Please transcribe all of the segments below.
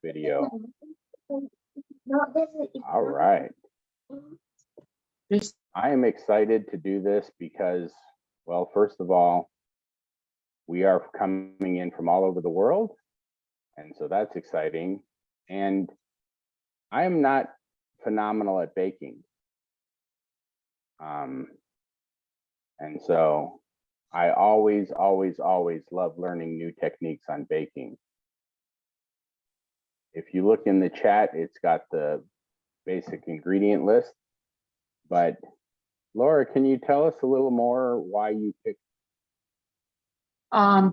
video. All right. I am excited to do this because, well, first of all, we are coming in from all over the world, and so that's exciting. And I am not phenomenal at baking. And so I always love learning new techniques on baking. If you look in the chat, it's got the basic ingredient list. But Laura, can you tell us a little more why you picked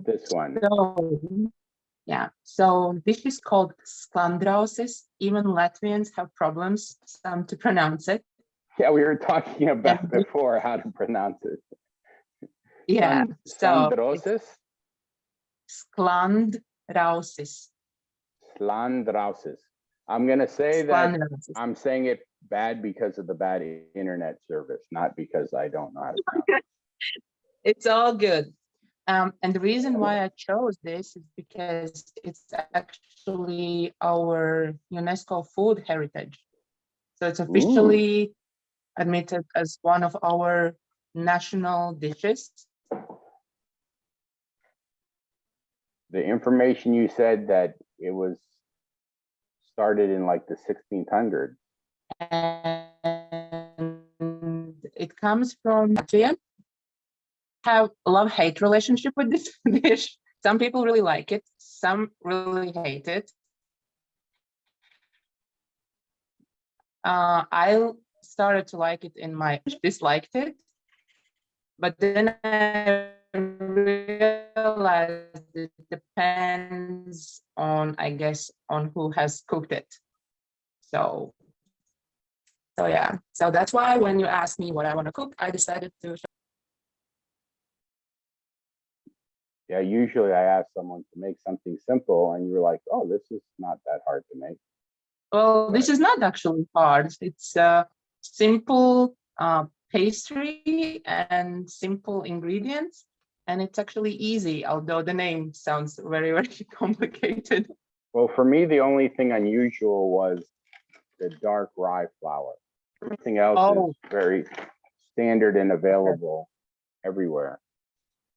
this one? So this is called Sklandrausis. Even Latvians have problems to pronounce it. Yeah, we were talking about before how to pronounce it. Yeah, Sklandrausis? Sklandrausis. Sklandrausis. I'm going to say that I'm saying it bad because of the bad internet service, not because I don't know how to pronounce it. It's all good. And the reason why I chose this is because it's actually our UNESCO food heritage. So it's officially admitted as one of our national dishes. The information you said that it was started in like the 1600s. And it comes from Latvia. Have a love-hate relationship with this dish. Some people really like it, some really hate it. I started to like it in my disliked it, but then I realized it depends on, I guess, on who has cooked it. So yeah, so that's why when you asked me what I want to cook, I decided to. Yeah, usually I ask someone to make something simple and you're like, oh, this is not that hard to make. Well, this is not actually hard. It's a simple pastry and simple ingredients, and it's actually easy, although the name sounds very, very complicated. Well, for me, the only thing unusual was the dark rye flour. Everything else is very standard and available everywhere.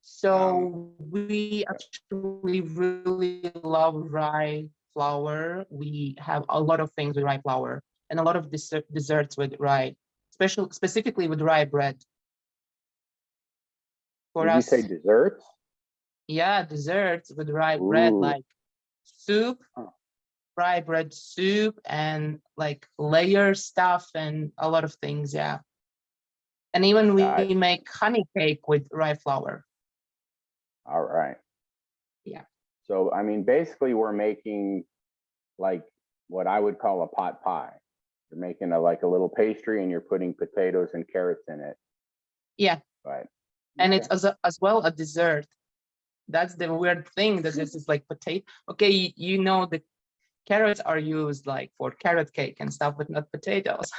So we actually really love rye flour. We have a lot of things with rye flour and a lot of desserts with rye, specifically with rye bread. For us, you say desserts? Yeah, desserts with rye bread, like soup, rye bread soup, and like layer stuff and a lot of things, yeah. And even we make honey cake with rye flour. All right. Yeah. So, I mean, basically we're making like what I would call a pot pie. You're making like a little pastry and you're putting potatoes and carrots in it. Yeah. Right. And it's as well a dessert. That's the weird thing, that this is like potato. Okay, you know the carrots are used like for carrot cake and stuff, but not potatoes.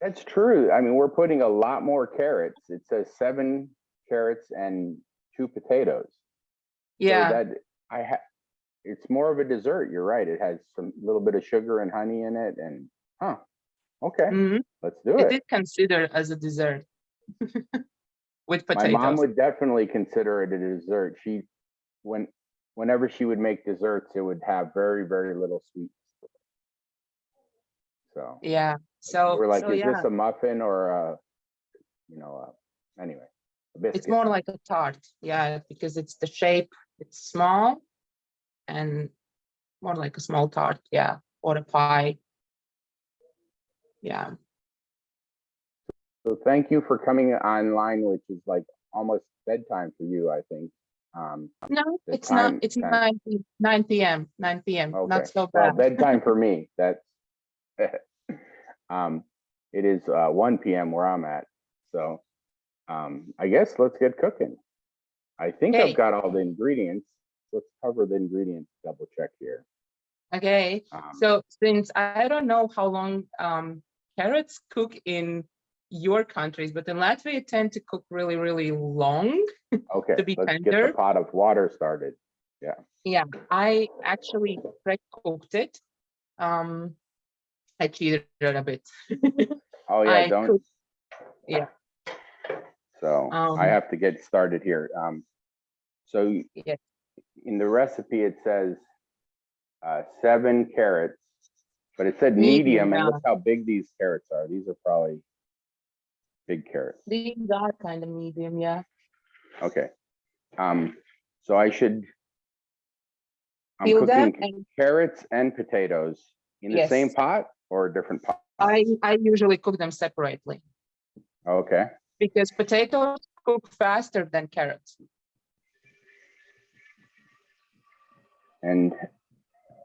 That's true. I mean, we're putting a lot more carrots. It says 7 carrots and 2 potatoes. Yeah. So that it's more of a dessert. You're right. It has some little bit of sugar and honey in it, and okay, let's do it. It is considered as a dessert with potatoes. My mom would definitely consider it a dessert. Whenever she would make desserts, it would have very, very little sweetness. So yeah. So we're like, is this a muffin or anyway, a biscuit? It's more like a tart, yeah, because it's the shape. It's small and more like a small tart, yeah, or a pie. Yeah. So thank you for coming online, which is like almost bedtime for you, I think. No, it's not. It's 9 p.m. 9 p.m. Okay. Not so bad. Well, bedtime for me. That's it is 1 p.m. where I'm at. So I guess let's get cooking. I think I've got all the ingredients. Let's cover the ingredients, double check here. Okay. So since I don't know how long carrots cook in your countries, but in Latvia tend to cook really, really long. Okay, to be let's tender. Get the pot of water started. Yeah. Yeah, I actually pre-cooked it I cheated a bit. Oh yeah, I don't. cooked, yeah. So I have to get started here. So Yeah. in the recipe, it says 7 carrots, but it said medium, and yeah. look how big these carrots are. These are probably big carrots. These are kind of medium, yeah. Okay. So I'm Peel them cooking and carrots and potatoes in the same yes, pot or a different pot? I usually cook them separately Okay. because potatoes cook faster than carrots. And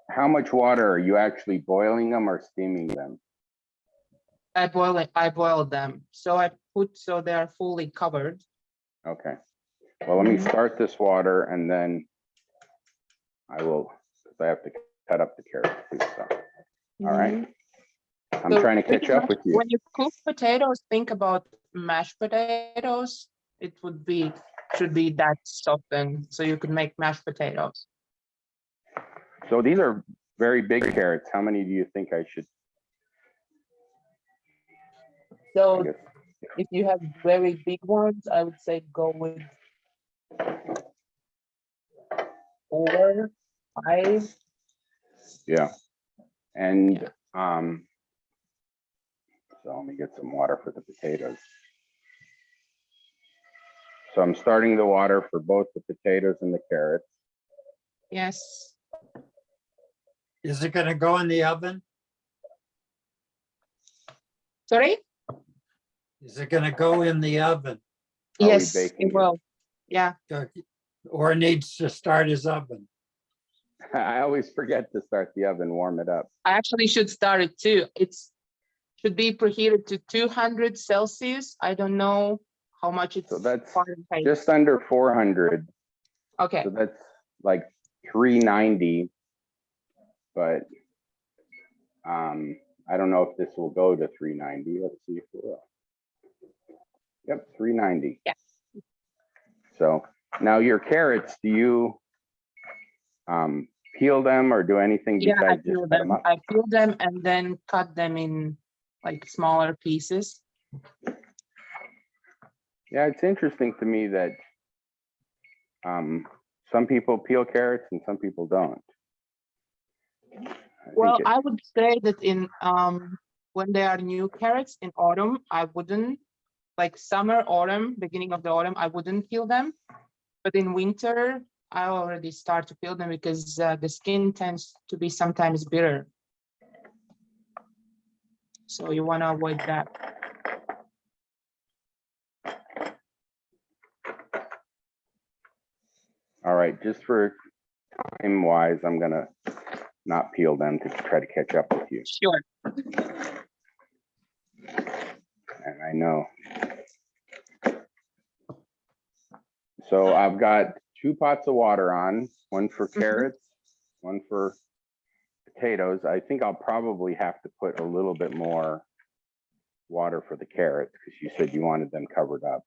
how much water are you actually boiling them or steaming them? I boil them. So I put so they are fully covered. Okay. Well, let me start this water and then I will, because I have to cut up the carrots too. So, all right. I'm So trying to pretty catch up much with you. when you cook potatoes, think about mashed potatoes. It should be that softened, so you could make mashed potatoes. So these are very big carrots. How many do you think I should? So I guess. if you have very big ones, I would say go with 4, 5. Yeah. And so let me get some water for the potatoes. So I'm starting the water for both the potatoes and the carrots. Yes. Is it gonna go in the oven? Sorry? Is it gonna go in the oven Are we Yes, baking it it? will. Yeah. or needs to start his oven? I always forget to start the oven, warm it up. I actually should start it too. It's should be preheated to 200 Celsius. I don't know how much it's So that's Fahrenheit. just under 400. Okay. So that's like 390. But I don't know if this will go to 390. Let's see if it will. Yep, 390. Yeah. So now your carrots, do you peel them or do anything Yeah, I besides peel just cut them them. up? I peel them and then cut them in like smaller pieces. Yeah, it's interesting to me that some people peel carrots and some people don't. Well, I would say that in when they are new carrots in autumn, I wouldn't, like summer, autumn, beginning of the autumn, I wouldn't peel them. But in winter, I already start to peel them because the skin tends to be sometimes bitter. So you want to avoid that. All right, just for time wise, I'm gonna not peel them to try to catch up with you. Sure. And I know. So I've got 2 pots of water on, one for carrots, one for potatoes. I think I'll probably have to put a little bit more water for the carrots because you said you wanted them covered up.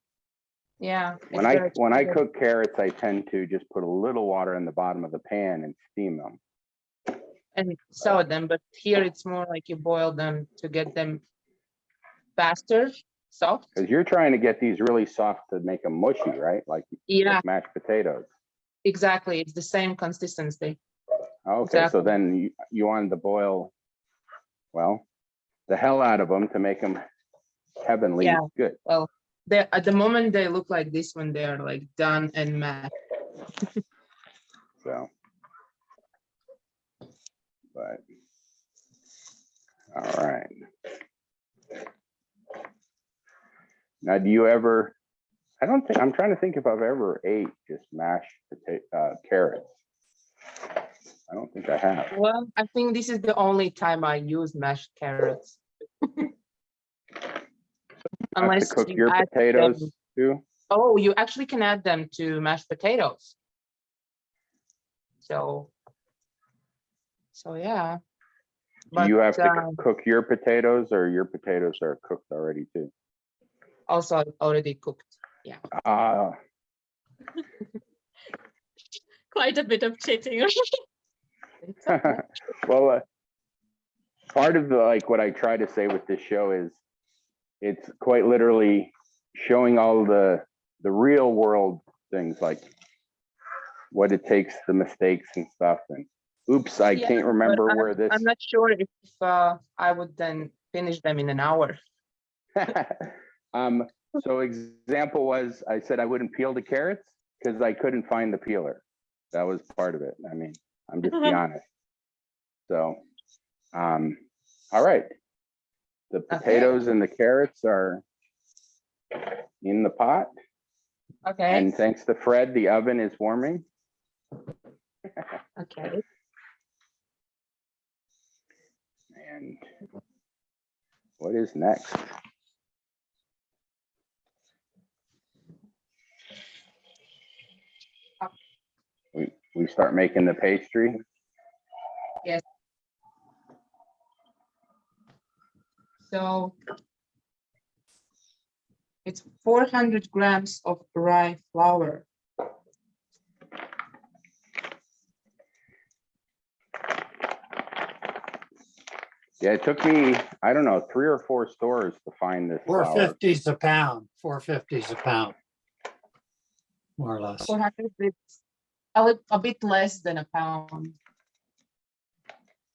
Yeah. When I cook carrots, I tend to just put a little water in the bottom of the pan and steam them. And sour them, but here it's more like you boil them to get them faster, soft. Because you're trying to get these really soft to make them mushy, right? Like mashed potatoes. Exactly. It's the same consistency. Okay, Exactly. so then you wanted to boil, well, the hell out of them to make them heavenly good. Well, at the moment they look like this when they are like done and mashed. So, but, all right. Now, do you ever, I'm trying to think if I've ever ate just mashed carrots. I don't think I have. Well, I think this is the only time I use mashed carrots. Unless to cook your potatoes too? Oh, you actually can add them to mashed potatoes. So yeah. Do you have to cook your potatoes or your potatoes are cooked already too? Also already cooked. Yeah. Quite a bit of cheating. Well, part of the, like what I try to say with this show is it's quite literally showing all the real world things, like what it takes, the mistakes and stuff. And oops, I Yeah, can't but remember where this. I'm not sure if I would then finish them in an hour. So example was, I said I wouldn't peel the carrots because I couldn't find the peeler. That was part of it. I mean, I'm just be honest. So, all right. The potatoes and the carrots are in the pot. Okay. And thanks to Fred, the oven is warming. Okay. And what is next? We start making the pastry. Yes. So it's 400 grams of rye flour. Yeah, it took me, I don't know, 3 or 4 stores to find this flour. 450's a pound, 450's a pound. More or less. 400, it's a bit less than a pound,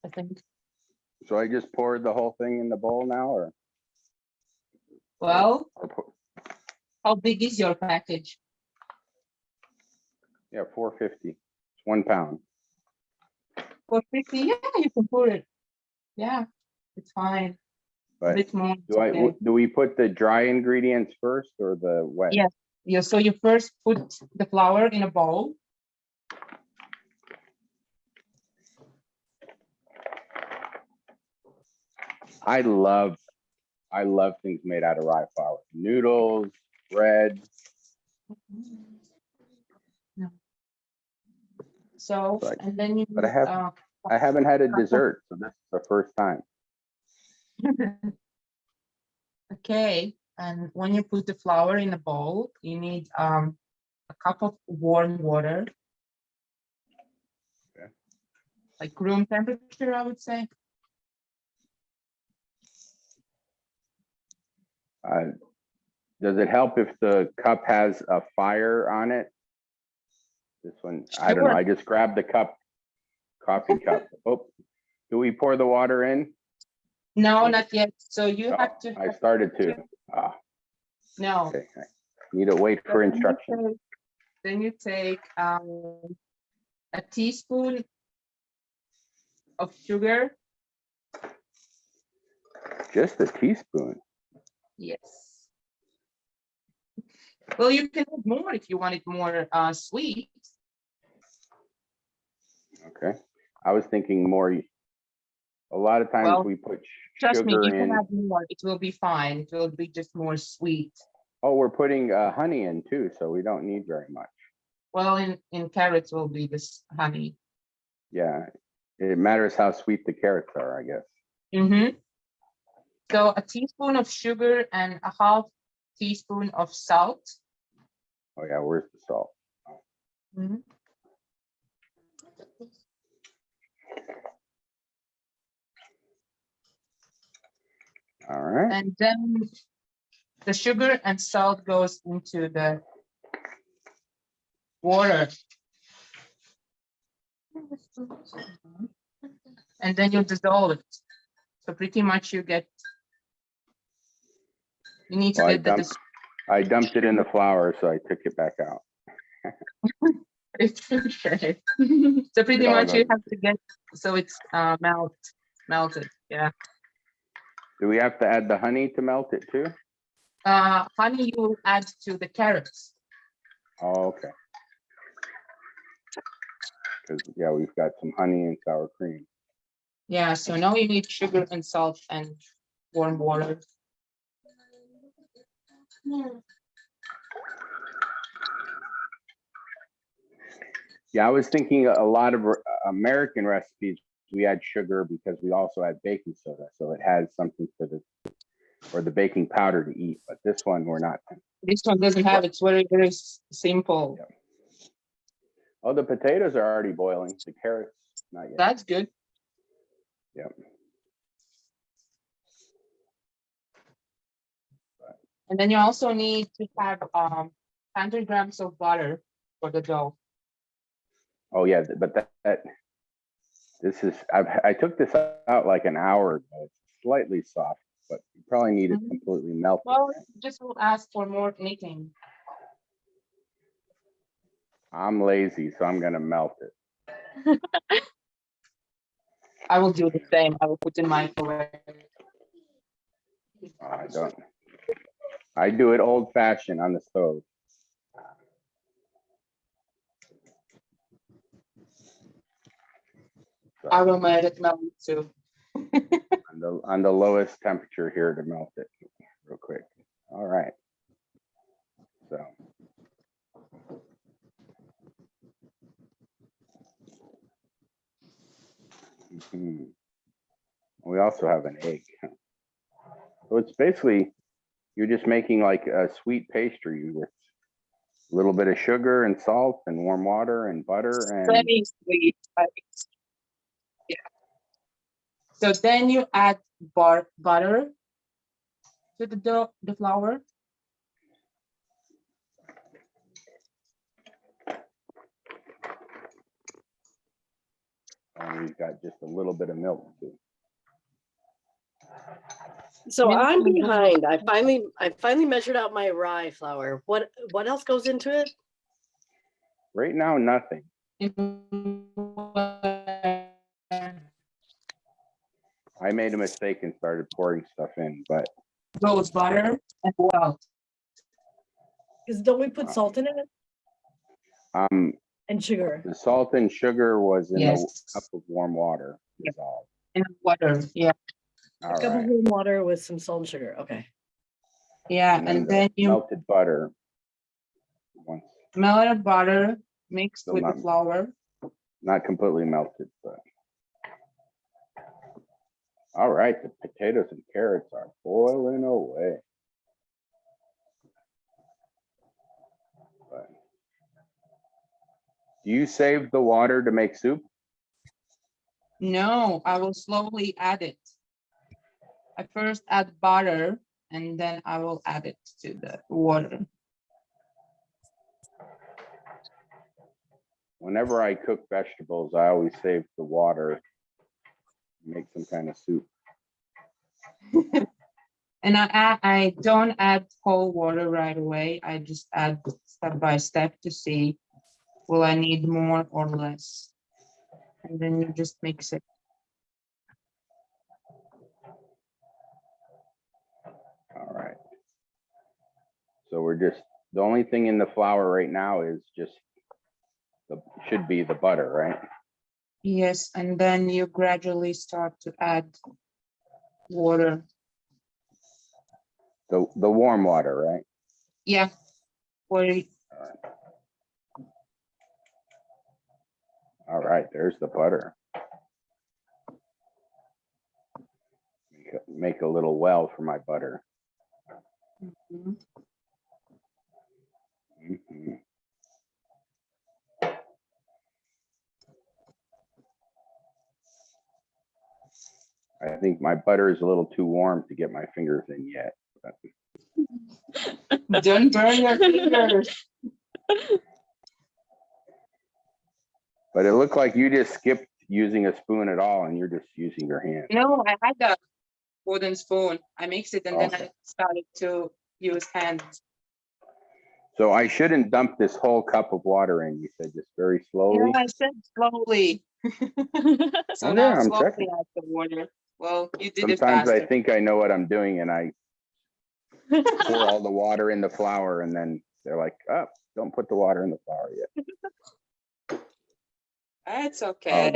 I think. So I just poured the whole thing in the bowl now, or Well, pour- how big is your package? yeah, 450. It's 1 pound. 450, yeah, you can pour it. Yeah, it's fine. A But bit more. it's okay. do we put the dry ingredients first or the wet? Yes. Yeah, so you first put the flour in a bowl. I love things made out of rye flour. Noodles, bread. No. So, Right. and then you But I haven't had a dessert, so this is the first time. okay, and when you put the flour in a bowl, you need a cup of warm water. Okay. Like room temperature, I would say. Does it help if the cup has a fire on it? This one, I don't know. Sure. I just grabbed the cup, coffee cup. Oh, do we pour the water in? No, not yet. So you Oh, have to. I started to. Ah, No. okay. I need to wait for instructions. Then you take a teaspoon of sugar. Just a teaspoon. Yes. Well, you can add more if you want it more sweet. Okay. I was thinking more. A lot of times Well, we put Trust me, sugar you can in. add more. It will be fine. It will be just more sweet. Oh, we're putting honey in too, so we don't need very much. Well, in carrots will be this honey. Yeah, it matters how sweet the carrots are, I guess. Mm-hmm. So a teaspoon of sugar and a half teaspoon of salt. Oh yeah, where's the salt? Mm-hmm. All right. And then the sugar and salt goes into the water. And then you dissolve it. So pretty much you need to Well, get I dumped it in the flour, so I took it back out. It's okay. So pretty It all much you goes- have to get so it's melted. Yeah. Do we have to add the honey to melt it too? Honey you add to the carrots. Oh, okay. Because yeah, we've got some honey and sour cream. Yeah, so now you need sugar and salt and warm water. Yeah, I was thinking a lot of American recipes, we add sugar because we also add baking soda. So it has something for the baking powder to eat. But this one, we're not. This one doesn't have, it's very, very simple. Yeah. Oh, the potatoes are already boiling. The carrots, not yet. That's good. Yep. And then you also need to have 100 grams of butter for the dough. Oh yeah, but this is, I took this out like an hour ago. It's slightly soft, but you probably need it Mhm. completely melted. Well, right? just will ask for more kneading. I'm lazy, so I'm gonna melt it. I will do the same. I will put in microwave. I don't. I do it old fashioned on the stove. So, I will let it melt too. on the lowest temperature here to melt it real quick. All right. So. Mhm. We also have an egg. So it's basically, you're just making like a sweet pastry with a little bit of sugar and salt and warm water and butter and Very sweet. Yeah. So then you add butter to the dough, the flour. we've got just a little bit of milk too. So Milk I'm and behind. I finally measured out my rye flour. What else goes into it? Right now, nothing. I made a mistake and started pouring stuff in, but Goes butter and salt. Because don't we put salt in it and sugar? the salt and sugar was in Yes. a cup of warm water Yep. dissolved. And water, yeah. All A cup of right. warm water with some salt and sugar. Okay. Yeah, And and the then you melted butter. Once melted butter mixed Still with the not- flour. not completely melted, but. All right, the potatoes and carrots are boiling away. But do you save the water to make soup? No, I will slowly add it. I first add butter and then I will add it to the water. Whenever I cook vegetables, I always save the water, make some kind of soup. And I don't add cold water right away. I just add step by step to see will I need more or less. And then you just mix it. All right. So we're just, the only thing in the flour right now is just should be the butter, right? Yes, and then you gradually start to add water. The warm water, right? Yeah. Or All right, there's the butter. Make a little well for my butter. Mhm. Mhm. I think my butter is a little too warm to get my fingers in yet. But Don't burn your fingers. but it looked like you just skipped using a spoon at all and you're just using your hand. No, I had a wooden spoon. I mixed it and then Okay. I started to use hands. So I shouldn't dump this whole cup of water in. You said just very slowly. Yeah, I said slowly. So Okay, now I'm slowly checking. add the water. Well, you did it Sometimes I faster. think I know what I'm doing and I pour all the water in the flour and then they're like, oh, don't put the water in the flour yet. It's Oh, okay.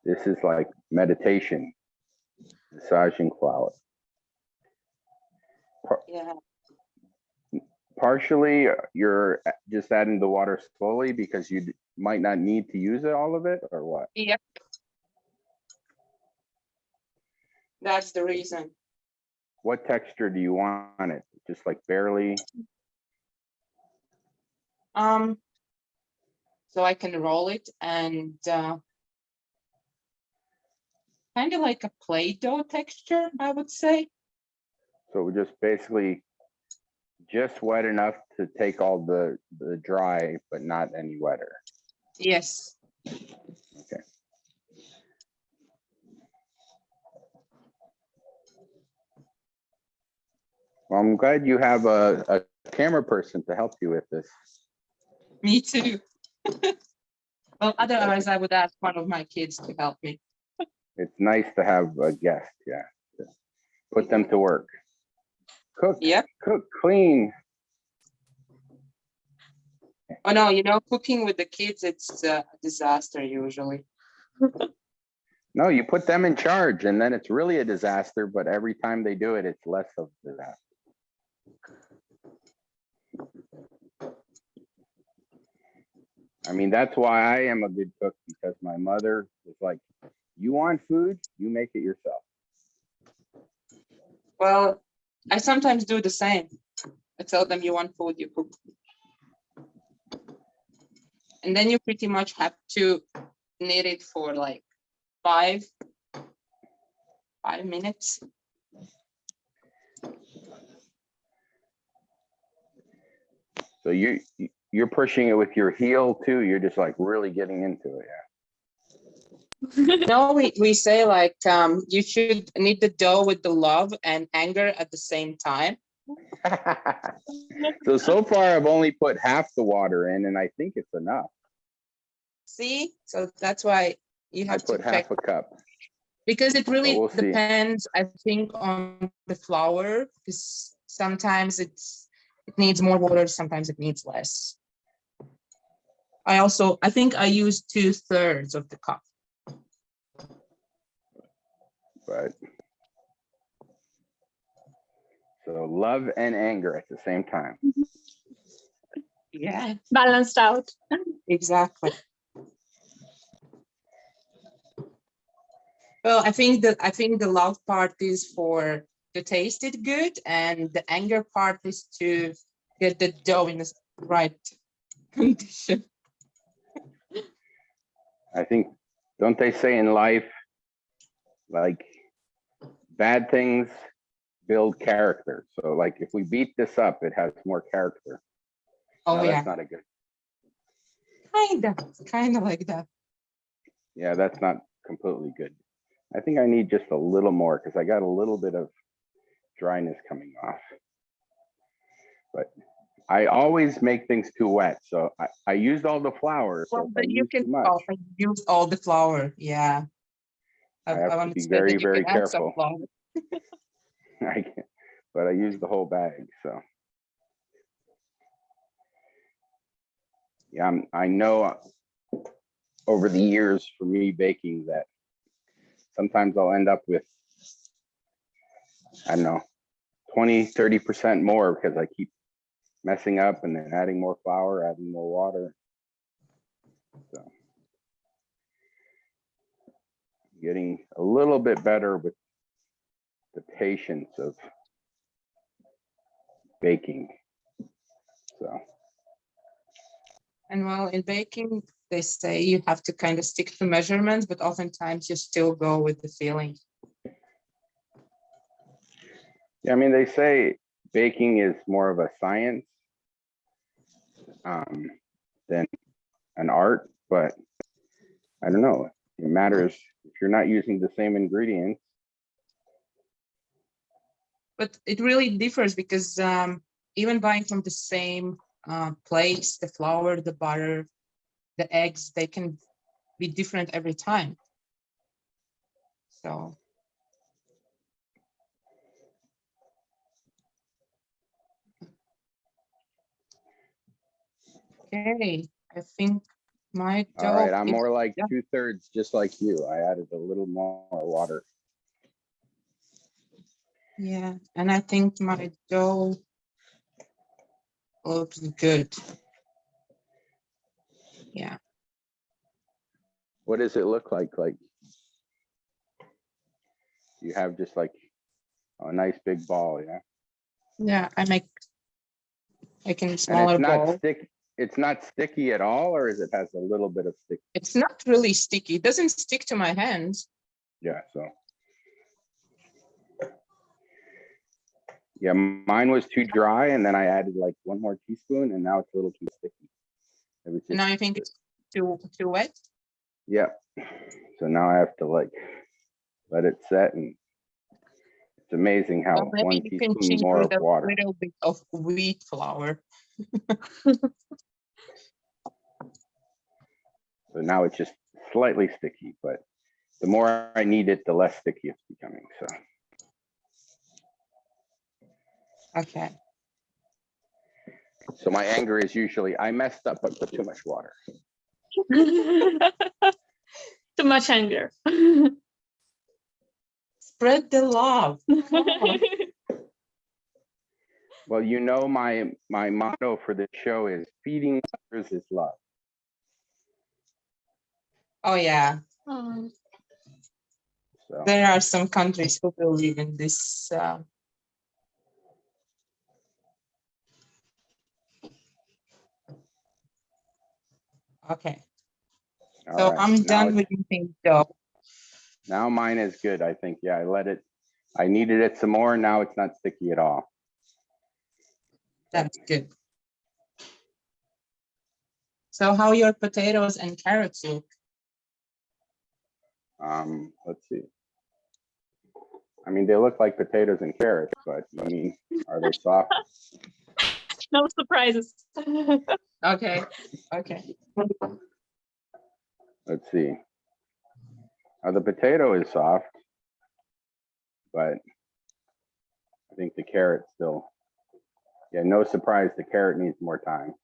this is like meditation, massaging flour. Yeah. Partially, you're just adding the water slowly because you might not need to use it, all of it, or what? Yep. That's the reason. What texture do you want it? Just like barely? So I can roll it and kind of like a Play-Doh texture, I would say. So just basically just wet enough to take all the dry, but not any wetter. Yes. Okay. Well, I'm glad you have a camera person to help you with this. Me too. Well, otherwise I would ask one of my kids to help me. It's nice to have a guest, yeah. To put them to work. Cook, Yep. cook, clean. Oh no, you know, cooking with the kids, it's a disaster usually. No, you put them in charge and then it's really a disaster, but every time they do it, it's less of a disaster. I mean, that's why I am a good cook, because my mother was like, you want food, you make it yourself. Well, I sometimes do the same. I tell them you want food, you cook. And then you pretty much have to knead it for like five minutes. So you're pushing it with your heel too. You're just like really getting into it, No, we say like you should knead the dough with the love and anger at the same time. yeah. So far I've only put half the water in and I think it's enough. See, so that's why you I have to put check, half a cup. because it really we'll see. depends, I think, on the flour, because sometimes it needs more water, sometimes it needs less. I think I use 2/3 of the cup. But so love and anger at the same time. Yeah, Balanced out. exactly. Well, I think the love part is for to taste it good, and the anger part is to get the dough in the right condition. I think, don't they say in life, like bad things build character. So like if we beat this up, it has more character. Oh No, yeah, that's not a good. kind of like that. Yeah, that's not completely good. I think I need just a little more because I got a little bit of dryness coming off. But I always make things too wet. So I used all the flour. So Well, if I but you use can too much, use all the flour. Yeah, I have to wanted be say very, that you very can add some careful. flour. But I use the whole bag. So yeah, I know over the years for me baking that sometimes I'll end up with, I don't know, 20–30% more because I keep messing up and then adding more flour, adding more water. So getting a little bit better with the patience of baking. So And well, in baking, they say you have to kind of stick to measurements, but oftentimes you still go with the feeling. yeah, I mean, they say baking is more of a science than an art, but I don't know. It matters if you're not using the same ingredients. But it really differs because even buying from the same place, the flour, the butter, the eggs, they can be different every time. So. Okay, I think my dough. All right, I'm more like yeah. 2/3, just like you. I added a little more water. Yeah, and I think my dough looks good. Yeah. What does it look like? Like you have just like a nice big ball, yeah? Yeah, I can And smaller it's not ball. it's not sticky at all, or is it has a little bit of stick? It's not really sticky. It doesn't stick to my hands. Yeah, so Yeah, mine was too dry, and then I added like 1 more teaspoon, and now it's a little too sticky. It was just- Now you think it's too wet? yeah. So now I have to like let it set, and it's amazing how Well, maybe 1 you can teaspoon change more with of a water. little bit of wheat flour. So now it's just slightly sticky, but the more I knead it, the less sticky it's becoming. So Okay. so my anger is usually I messed up, I put too much water. Too much anger. Spread the love. Come on. Well, you know, my motto for the show is feeding others is love. Oh yeah, Oh, So there are some countries who believe in this. Okay, all so right, I'm now done with making dough. now mine is good. I think, yeah, I kneaded it some more. Now it's not sticky at all. That's good. So how your potatoes and carrots look? Let's see. I mean, they look like potatoes and carrots, but I mean, are they soft? no surprises. Okay, okay. Let's see. The potato is soft, but I think the carrot still, yeah, no surprise, the carrot needs more time.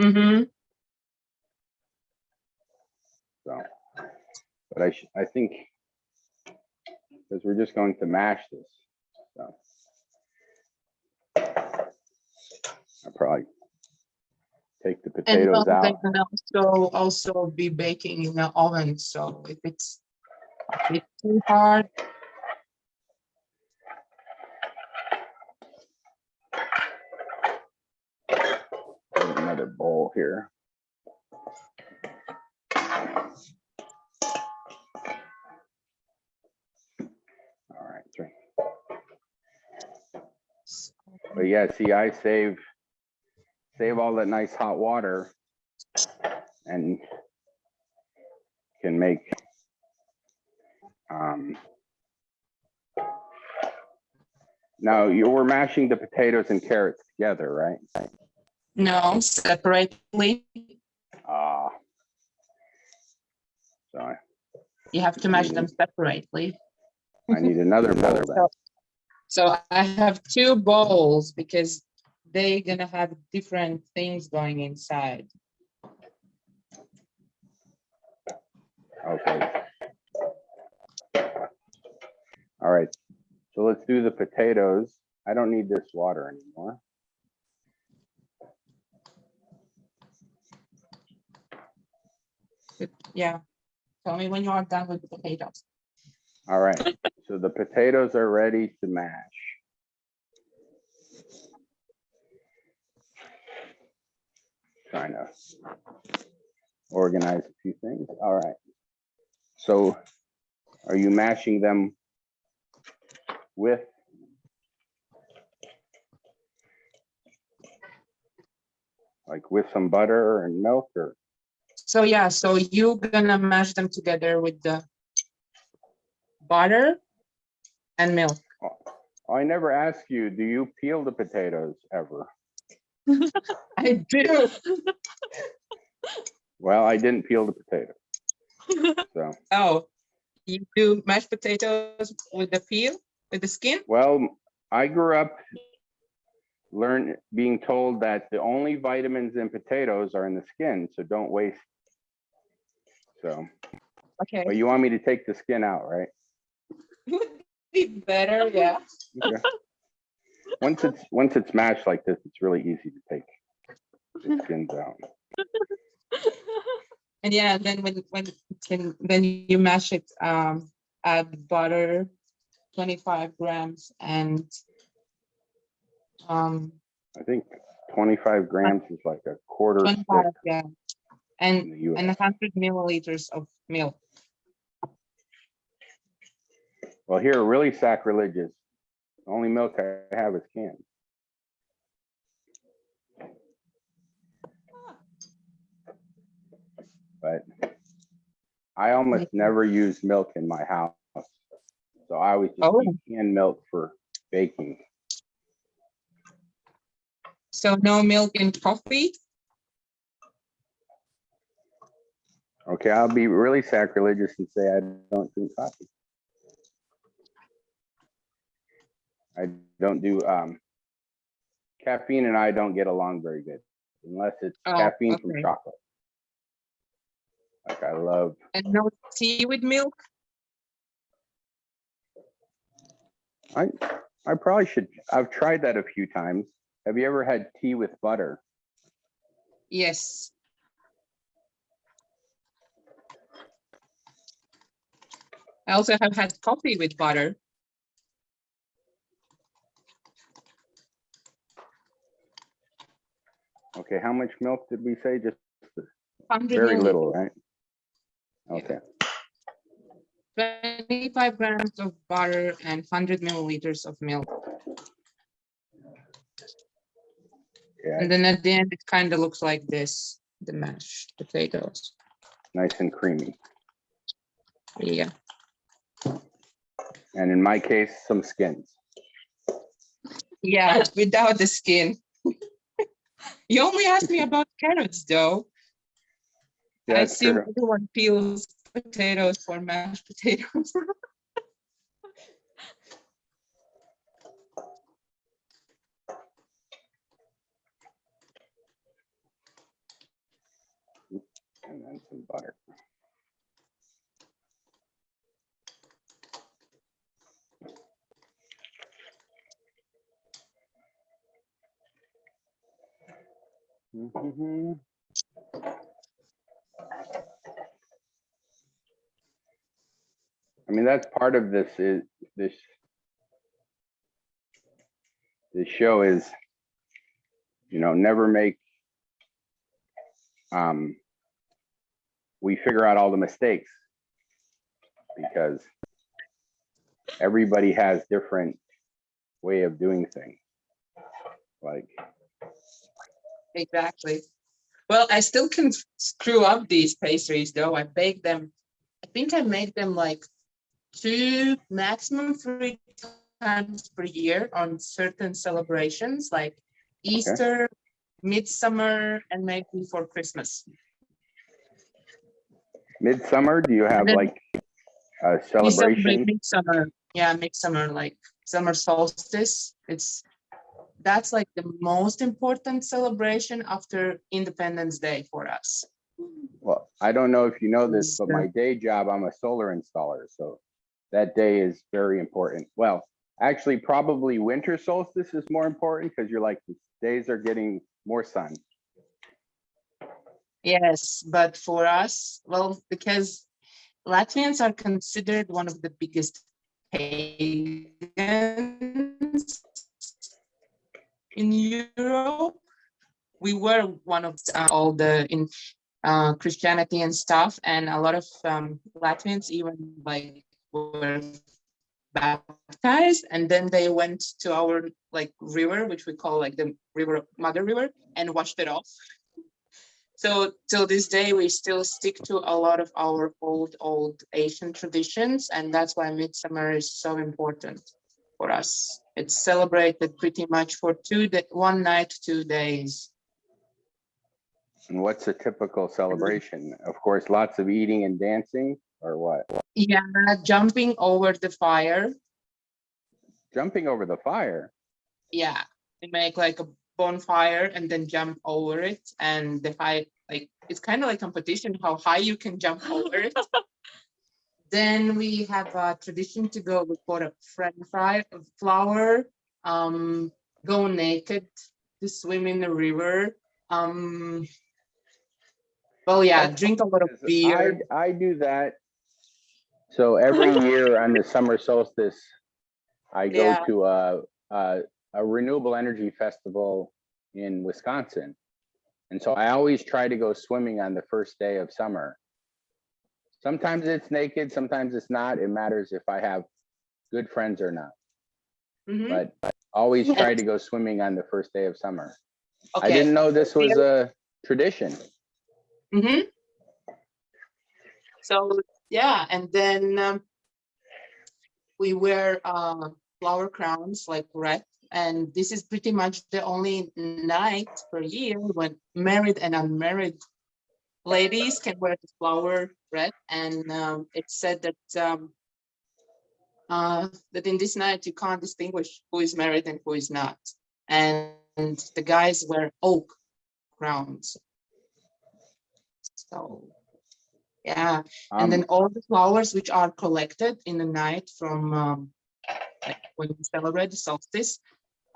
Mm-hmm. So, but I think, because we're just going to mash this, so. I'll probably take the And potatoes they out. can also be baking in the oven. So if it's a bit too hard, Get another bowl here. All right, drink. But yeah, see, I save all that nice hot water and can make now you were mashing the potatoes and carrots together, right? no, separately. Ah. So You have to mash them separately. I need another bowl then. So I have 2 bowls because they're gonna have different things going inside. Okay. All right. So let's do the potatoes. I don't need this water anymore. Yeah. Tell me when you are done with the potatoes. All right. So the potatoes are ready to mash. Trying to organize a few things. All right. So are you mashing them with some butter and milk, or? So yeah, so you're gonna mash them together with the butter and milk. I never asked you, do you peel the potatoes ever? I do. Well, I didn't peel the potatoes. So, Oh, you do mashed potatoes with the peel, with the skin? well, I grew up being told that the only vitamins in potatoes are in the skin, so don't waste. So, Okay. but you want me to take the skin out, right? Would be better, yeah. Okay. Once it's mashed like this, it's really easy to take the skins out. And yeah, then when you mash it, add butter, 25 grams, and I think 25 grams is like a quarter 25, stick yeah, in the US. and 100 milliliters of milk. Well, here, really sacrilegious. The only milk I have is canned. But I almost never use milk in my house. So I always just Oh. use canned milk for baking. So no milk in coffee? Okay, I'll be really sacrilegious and say I don't drink coffee. I don't do caffeine, and I don't get along very good unless it's Oh, caffeine from okay. chocolate. Like I love, And no tea with milk? I probably should, I've tried that a few times. Have you ever had tea with butter? Yes. I also have had coffee with butter. Okay, how much milk did we say? Just 100 very little, milliliters. right? Yeah. Okay, 25 grams of butter and 100 milliliters of milk. yeah, And then at the end, it kind of looks like this, the mashed potatoes. nice and creamy. Yeah. And in my case, some skins. Yeah, without the skin. You only asked me about carrots, though. Yeah, I that's assume true. everyone peels potatoes for mashed potatoes. And then some butter. Mhm. I mean, that's part of this is this show is, you know, never make we figure out all the mistakes because everybody has different way of doing things. Like, Exactly. Well, I still can screw up these pastries, though. I bake them. I think I make them like 2, maximum 3 times per year on certain celebrations, like Easter, Midsummer, and maybe for Christmas. midsummer, do you have then like a We celebrate celebration? midsummer. Yeah, midsummer, like summer solstice. That's like the most important celebration after Independence Day for us. Well, I don't know if you know this, but Sure. my day job, I'm a solar installer. So that day is very important. Well, actually, probably winter solstice is more important because you're like, the days are getting more sun. Yes, but for us, well, because Latvians are considered one of the biggest pagans in Europe. We were one of all the in Christianity and stuff, and a lot of Latvians even like were baptized, and then they went to our like river, which we call like the river, Mother River, and washed it off. So till this day, we still stick to a lot of our old Asian traditions, and that's why midsummer is so important for us. It's celebrated pretty much for 1 night, 2 days. And what's a typical celebration? Of course, lots of eating and dancing, or what? Yeah, jumping over the fire. Jumping over the fire. Yeah, we make like a bonfire and then jump over it, and the high, like it's kind of like competition how high you can jump over it. Then we have a tradition to go with a flower, go naked to swim in the river. Well, yeah, drink a lot of beer. I do that. So every year on the summer solstice, I go Yeah. to a renewable energy festival in Wisconsin. And so I always try to go swimming on the first day of summer. Sometimes it's naked, sometimes it's not. It matters if I have good friends or not. Mhm. but always try to go swimming on the first day of summer. I Okay. didn't know this was a tradition. Mhm. So yeah, and then we wear flower crowns like red, and this is pretty much the only night per year when married and unmarried ladies can wear the flower red. And it's said that in this night you can't distinguish who is married and who is not. And the guys wear oak crowns. So yeah, and then all the flowers which are collected in the night from like when you celebrate the solstice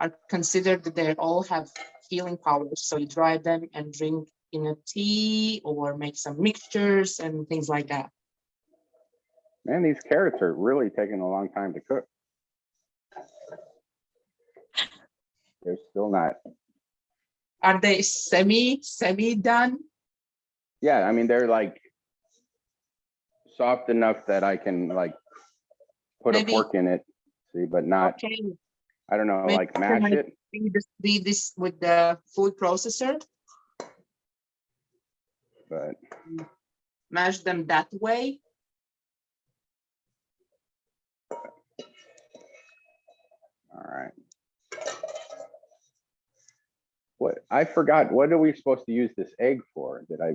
are considered that they all have healing powers. So you dry them and drink in a tea or make some mixtures and things like that. Man, these carrots are really taking a long time to cook. They're still not. Are they semi done? Yeah, I mean, they're like soft enough that I can like put Maybe- a fork in it, see, but not, Okay. I don't know, Maybe like you mash might it. Feed this with the food processor, But mash them that way. all right. What, I forgot, what are we supposed to use this egg for? Did I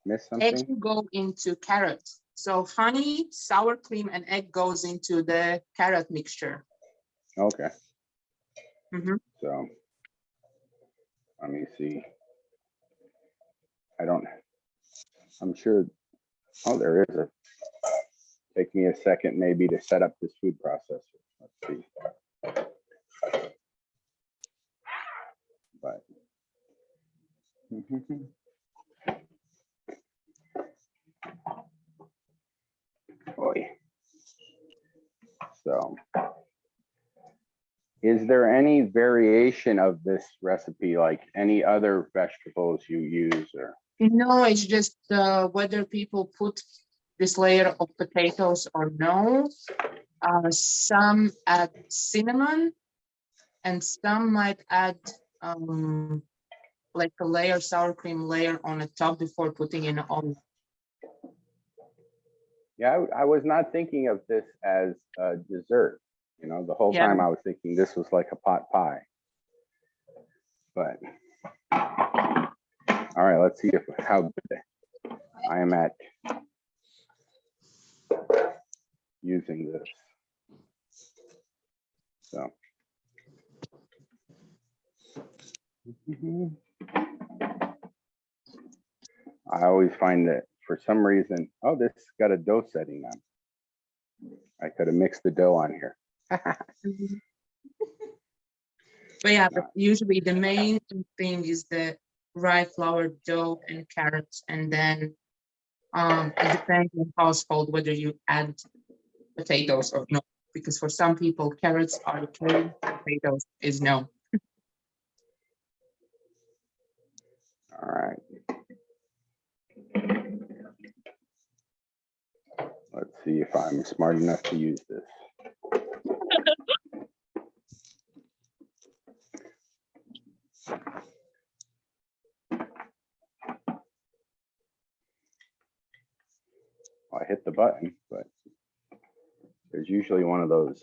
miss Eggs something? will go into carrots. So honey, sour cream, and egg goes into the carrot mixture. Okay. Mhm. So let me see. I'm sure, oh, there is a, take me a second maybe to set up this food processor. Let's see. But boy. So is there any variation of this recipe, like any other vegetables you use or? No, it's just whether people put this layer of potatoes or no. Some add cinnamon, and some might add like a layer, sour cream layer on the top before putting in the oven. Yeah, I was not thinking of this as a dessert. You know, the whole Yeah. time I was thinking this was like a pot pie. But all right, let's see how good I am at using this. So. I always find that for some reason, oh, this got a dough setting on. I could have mixed the dough on here. Mhm. But yeah, but usually the main thing is the rye flour dough and carrots, and then it depends on household whether you add potatoes or not. Because for some people, carrots are okay, potatoes is no. All right. Let's see if I'm smart enough to use this. Well, I hit the button, but there's usually one of those.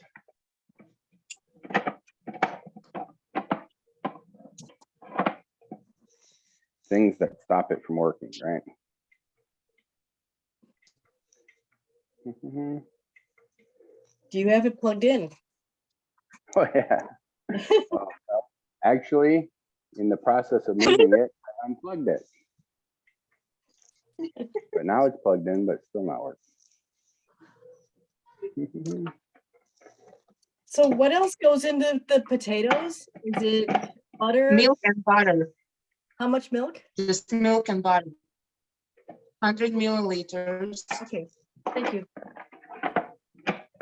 Things that stop it from working, right? Do you have it plugged in? Oh, yeah. Well, actually, in the process of moving it, I unplugged it. But now it's plugged in, but still not working. So what else goes into the potatoes? Is it butter? Milk and butter, How much milk? just milk and butter. 100 milliliters Okay, thank you.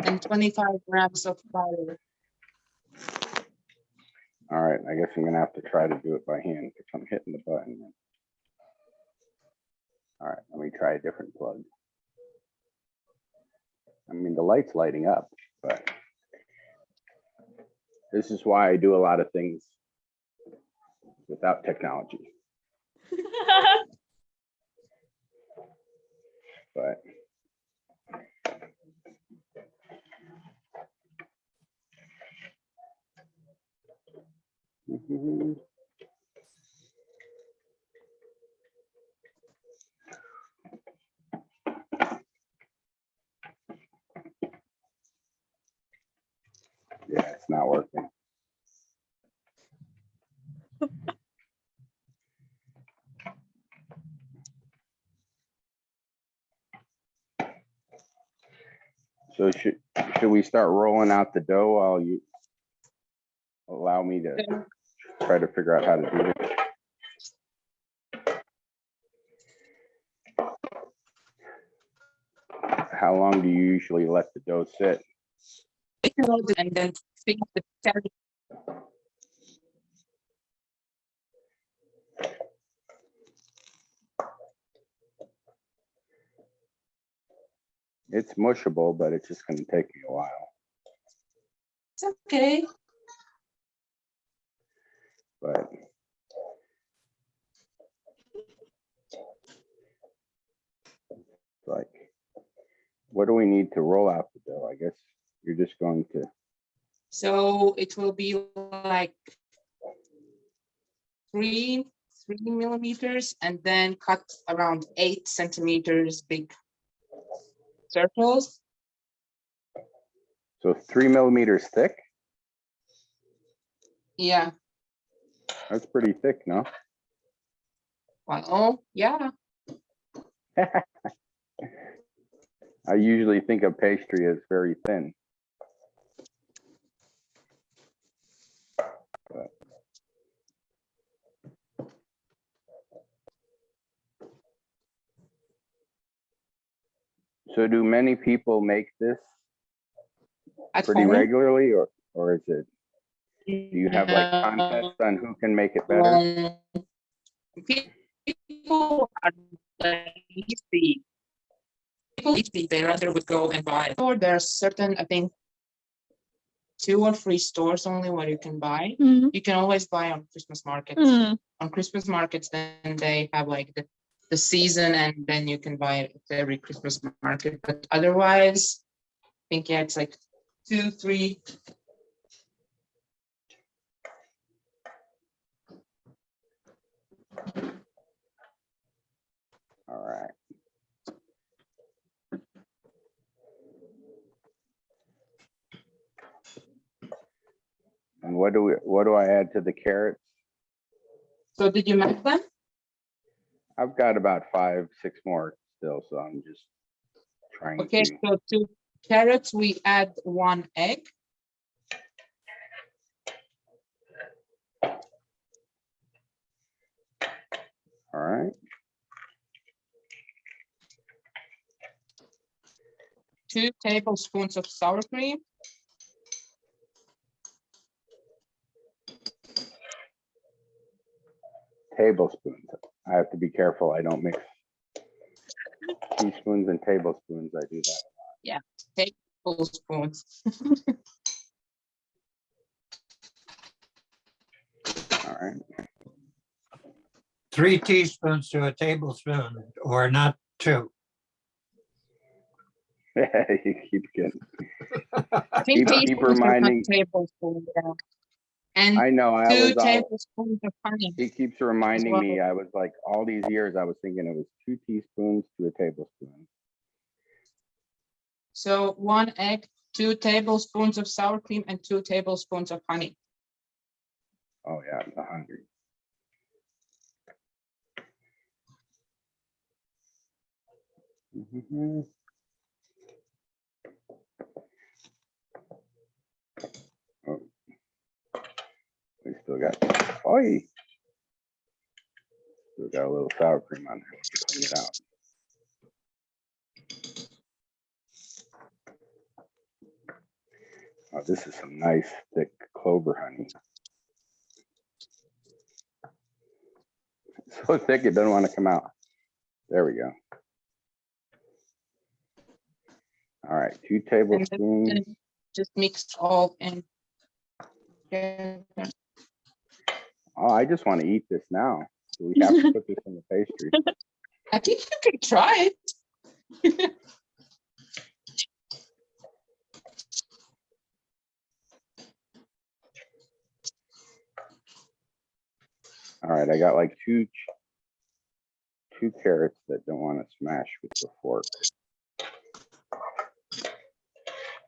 and 25 grams of butter. All right, I guess I'm gonna have to try to do it by hand because I'm hitting the button. All right, let me try a different plug. I mean, the light's lighting up, but This is why I do a lot of things without technology. But yeah, it's not working. So should we start rolling out the dough while you allow me to try to figure out how to do this? How long do you usually let the dough sit? And then feed the carrot. It's mushable, but it's just going to take me a while. It's okay. But like, what do we need to roll out the dough? I guess you're just going to. So it will be like 3 millimeters, and then cut around 8 centimeters big circles. So 3 millimeters thick? Yeah. That's pretty thick, no? Well, yeah. I usually think of pastry as very thin. But so do many people make this At pretty home. regularly, or is it, do you have like contests on who can make it better? People are lazy. People lazy, they rather would go and buy it. Or there are certain, I think, 2 or 3 stores only where you can buy. Mm. You can always buy on Christmas markets. Mm. On Christmas markets, then they have like the season, and then you can buy it at every Christmas market. But otherwise, I think, yeah, it's like 2, 3. All right. And what do I add to the carrots? So did you make them? I've got about 5, 6 more still, so I'm just trying Okay, to. so to carrots, we add 1 egg. All right. 2 tablespoons of sour cream. Tablespoons. I have to be careful. I don't mix teaspoons and tablespoons. I do that. Tablespoons. All right. 3 teaspoons to a tablespoon, or not 2. You keep getting. I think Keep teaspoons are not reminding. tablespoons. Yeah. And I know. 2 tablespoons of honey. He keeps reminding well. me. I was like, all these years, I was thinking it was 2 teaspoons to a tablespoon. So 1 egg, 2 tablespoons of sour cream, and 2 tablespoons of honey. Oh yeah, I'm hungry. Mhm. Oh, we still got. Oi. Still got a little sour cream on there. Clean it out. Oh, this is some nice thick clover honey. It's so thick it doesn't want to come out. There we go. All right, 2 tablespoons. Just mix all in. Okay. Oh, I just want to eat this now. Do we have to put this in the pastry? I think you can try it. All right, I got like two carrots that don't want to smash with the fork.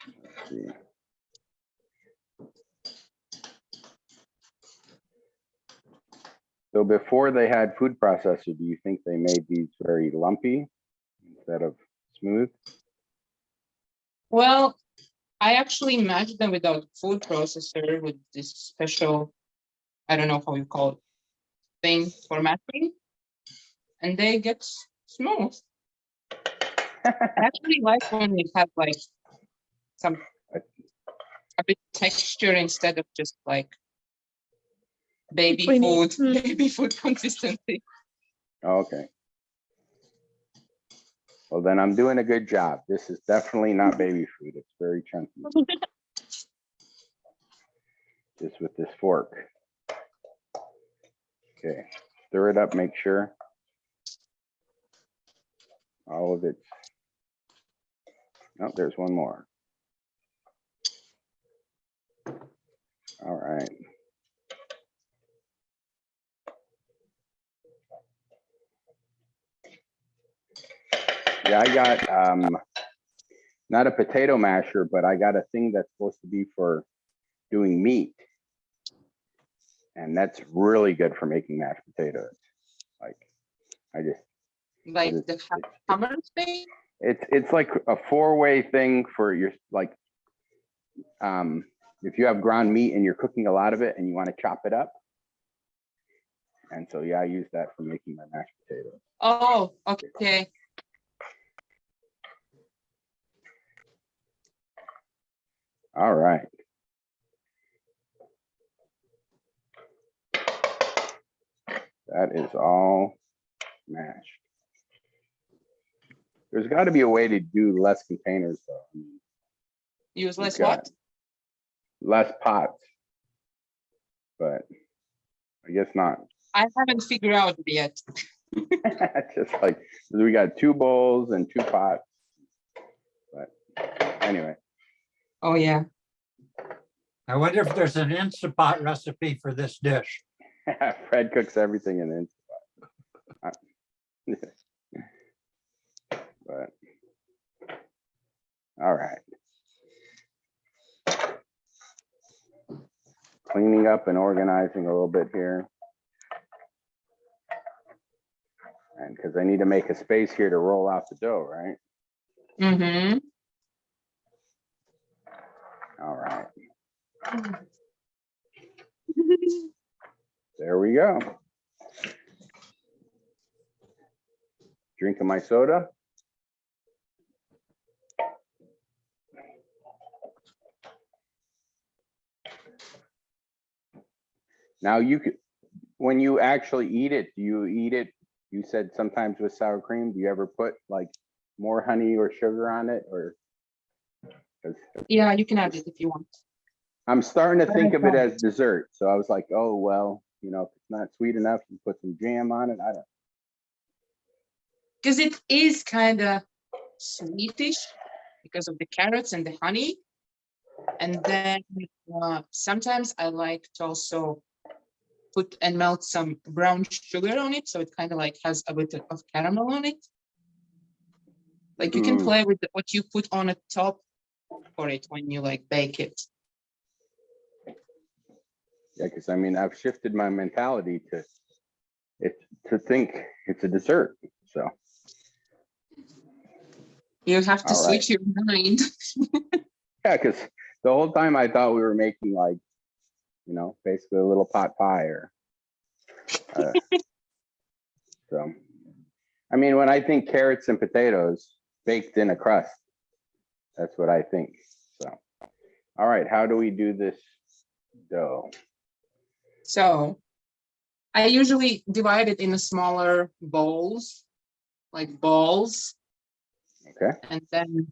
Let's see. So before they had food processor, do you think they made these very lumpy instead of smooth? Well, I actually mashed them without food processor with this special, I don't know how you call it, thing for mashing, and they get smooth. I actually like when it has like some a bit texture instead of just like baby Creamy. food, Mm. baby food consistency. Okay. Well, then I'm doing a good job. This is definitely not baby food. It's very chunky. Just with this fork. Okay, stir it up, make sure all of it's, oh, there's one more. All right. Yeah, I got not a potato masher, but I got a thing that's supposed to be for doing meat. And that's really good for making mashed potatoes. Like, I just, Like It the is- hammer thing. it's like a 4-way thing for your, like, if you have ground meat and you're cooking a lot of it and you want to chop it up. And so, yeah, I use that for making my mashed potatoes. Oh, okay. All right. That is all mashed. There's got to be a way to do less containers, though. I mean, Use we've less got what? less pots, but I guess not. I haven't figured out yet. Just like we got 2 bowls and 2 pots. But anyway, Oh yeah. I wonder if there's an Instapot recipe for this dish. Fred cooks everything in Instapot. But all right. Cleaning up and organizing a little bit here. And because I need to make a space here to roll out the dough, right? Mm-hmm. All right. There we go. Drinking my soda. Now you could, when you actually eat it, do you eat it? You said sometimes with sour cream. Do you ever put like more honey or sugar on it, or? 'Cause Yeah, you can add it if you want. I'm starting to think of it as dessert. So I was like, oh, well, you know, if it's not sweet enough, you put some jam on it. I don't. Because it is kind of sweetish because of the carrots and the honey. And then sometimes I like to also put and melt some brown sugar on it. So it kind of like has a bit of caramel on it. Like you can play with what you put on the top for it when you like bake it. Yeah, because I mean, I've shifted my mentality to think it's a dessert. So You have to All right. switch your mind. yeah, because the whole time I thought we were making like, you know, basically a little pot pie or. So, I mean, when I think carrots and potatoes baked in a crust, that's what I think. So, all right, how do we do this dough? So I usually divide it into smaller bowls, like balls, Okay, and then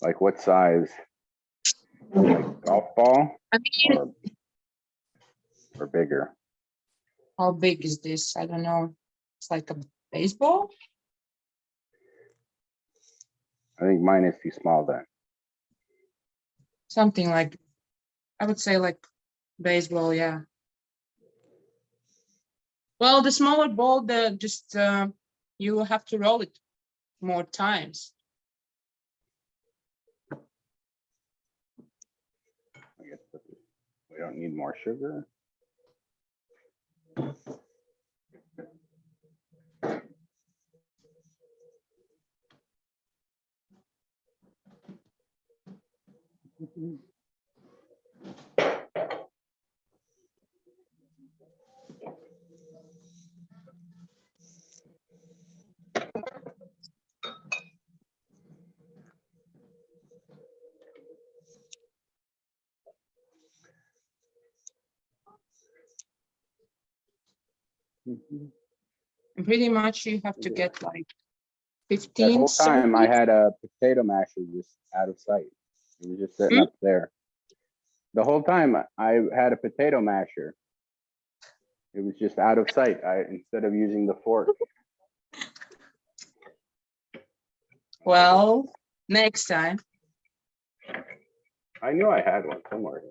like what size? Like golf ball I mean, or bigger? how big is this? I don't know. It's like a baseball. I think mine is too small then. Something like, I would say like baseball, yeah. Well, the smaller ball, you will have to roll it more times. I guess we don't need more sugar. Mhm. And pretty much you have to Yeah. get like That 15 whole time I circles. had a potato masher just out of sight. It was just sitting Hmm? up there. The whole time I had a potato masher. It was just out of sight. Instead of using the fork. Well, next time. I knew I had one somewhere.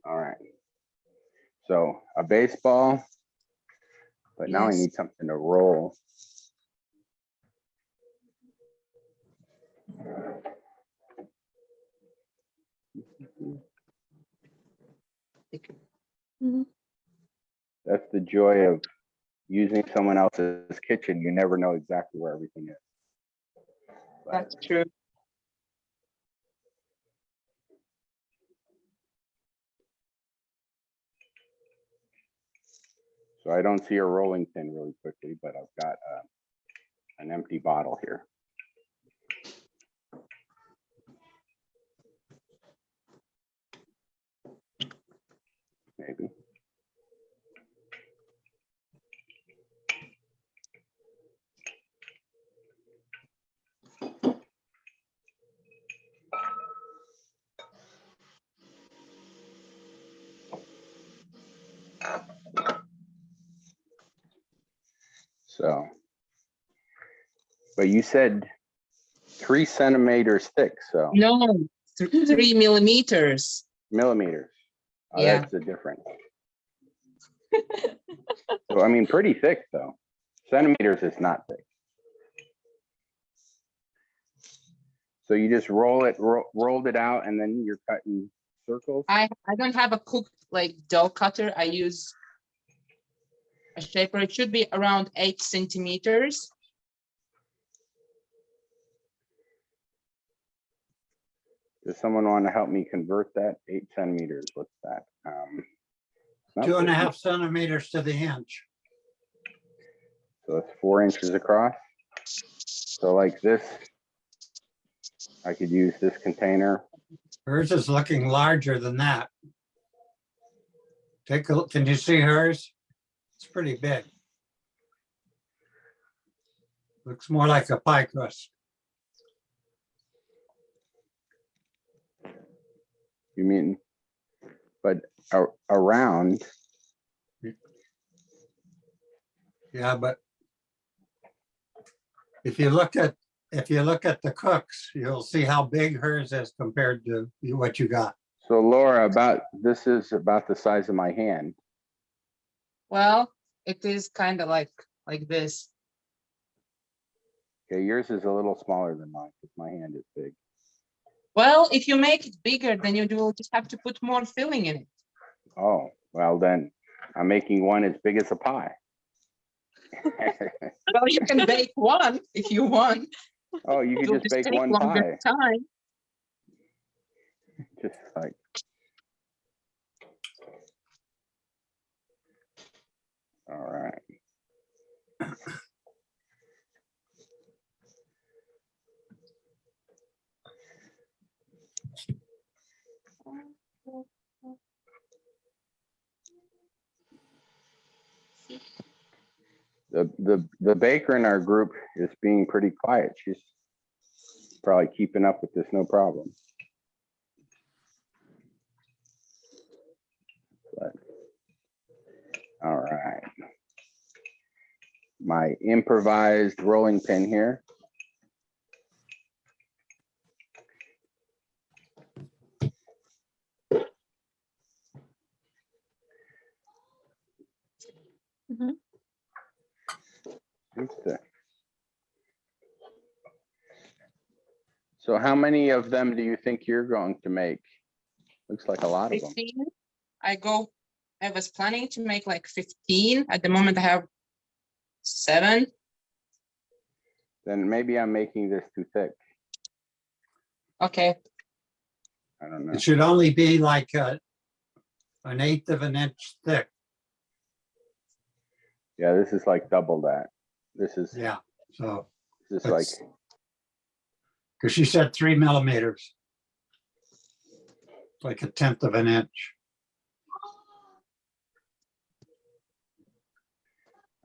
All right. So a baseball, but now I Yes. need something to roll. That's the joy of using someone else's kitchen. You never know exactly where everything is. But That's true. so I don't see a rolling pin really quickly, but I've got an empty bottle here. Maybe. So, but you said 3 centimeters thick, so No, 3 millimeters. millimeters. Oh, Yeah. that's the difference. So, I mean, pretty thick though. Centimeters is not thick. So you just rolled it out, and then you're cutting circles. I don't have a cooked like dough cutter. I use a shaper. It should be around 8 centimeters. Does someone want to help me convert that? 8 centimeters. What's that? Not 2.5 centimeters to the inch. So it's 4 inches across. So like this, I could use this container. Hers is looking larger than that. Take a look. Can you see hers? It's pretty big. Looks more like a pie crust. You mean, but around. Yeah, but if you look at the cooks, you'll see how big hers is compared to what you got. So Laura, this is about the size of my hand. Well, it is kind of like this. Okay, yours is a little smaller than mine because my hand is big. Well, if you make it bigger, then you will just have to put more filling in it. Oh, well then, I'm making one as big as a pie. Well, you can bake one if you want. Oh, you It could will just bake take one longer pie. time. Just like. All right. The baker in our group is being pretty quiet. She's probably keeping up with this, no problem. All right. My improvised rolling pin here. Mhm. Oops, there. So how many of them do you think you're going to make? Looks like a lot of them. 15. I was planning to make like 15. At the moment, I have 7. Then maybe I'm making this too thick. Okay. I don't know. It should only be like an 1/8 of an inch thick. Yeah, this is like double that. This is Yeah, so, this is like, because she said 3 millimeters. Like 1/10 of an inch.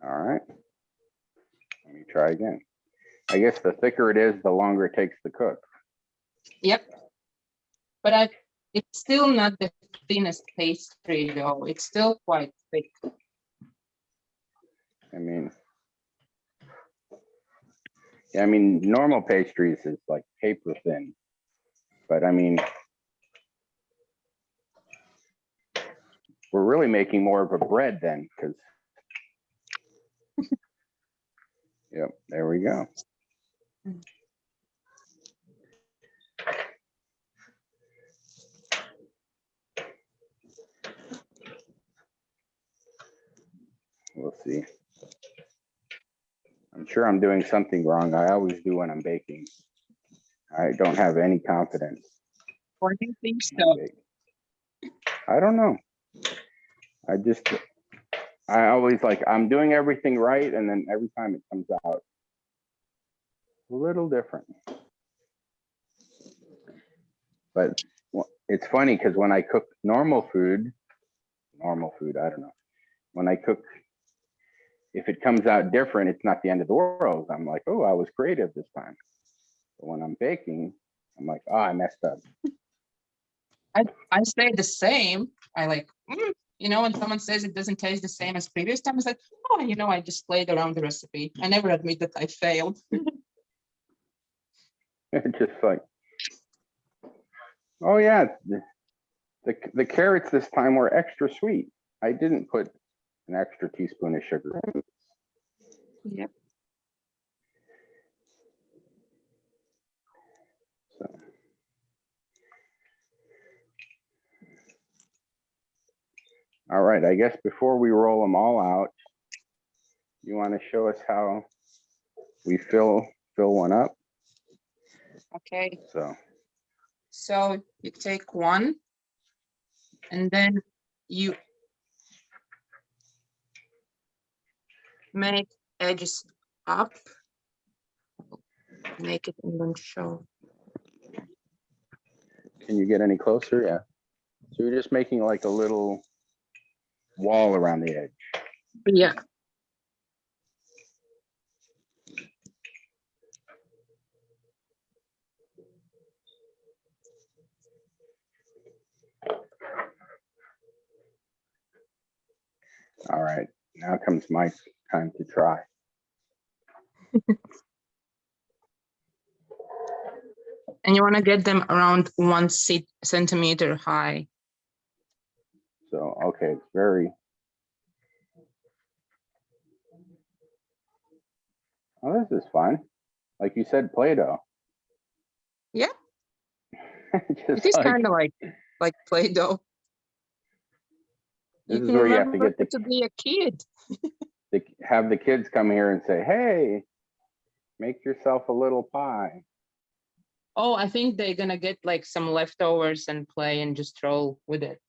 all right. Let me try again. I guess the thicker it is, the longer it takes to cook. Yep. But it's still not the thinnest pastry though. It's still quite thick. I mean, yeah, I mean, normal pastries is like paper thin, but I mean, we're really making more of a bread then, because, yep, there we go. We'll see. I'm sure I'm doing something wrong. I always do when I'm baking. I don't have any confidence. Or do you think when I so? bake. I don't know. I always like, I'm doing everything right, and then every time it comes out a little different. But it's funny because when I cook normal food, I don't know. When I cook, if it comes out different, it's not the end of the world. I'm like, oh, I was creative this time. But when I'm baking, I'm like, oh, I messed up. I say the same. I like, you know, when someone says it doesn't taste the same as previous time, it's like, oh, you know, I just played around the recipe. I never admit that I failed. It's just like, oh yeah, the carrots this time were extra sweet. I didn't put an extra teaspoon of sugar in. Yep. So. All right, I guess before we roll them all out, you want to show us how we fill one up? Okay. So You take one, and then you make edges up, make it and then show. can you get any closer? Yeah. So you're just making like a little wall around the edge. Yeah. All right, now comes my time to try. And you want to get them around 1 centimeter high. So, okay, it's very. Oh, this is fun. Like you said, Play-Doh. Yeah. Just It is like, kind of like Play-Doh. this You is can where you have to remember get to be a kid. have the kids come here and say, hey, make yourself a little pie. Oh, I think they're gonna get like some leftovers and play and just roll with it.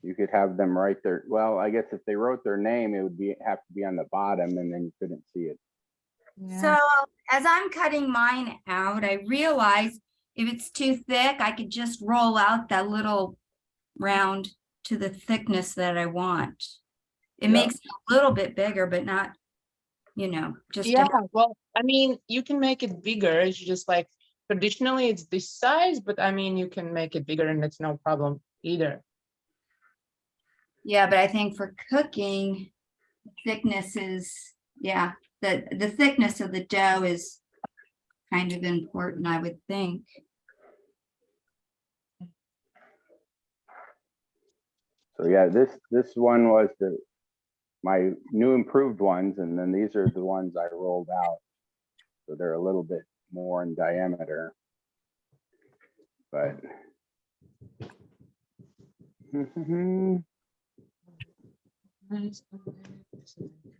You could have them write their, well, I guess if they wrote their name, it would have to be on the bottom and then you couldn't see it. So as I'm cutting mine out, I realize if it's too thick, I could just roll out that little round to the thickness that I want. It Yeah. makes it a little bit bigger, but not, you know, just Yeah, a- well, I mean, you can make it bigger. It's just like traditionally it's this size, but I mean, you can make it bigger and it's no problem either. Yeah, but I think for cooking, thickness is, yeah, the thickness of the dough is kind of important, I would think. So yeah, this one was my new improved ones, and then these are the ones I rolled out. So they're a little bit more in diameter, but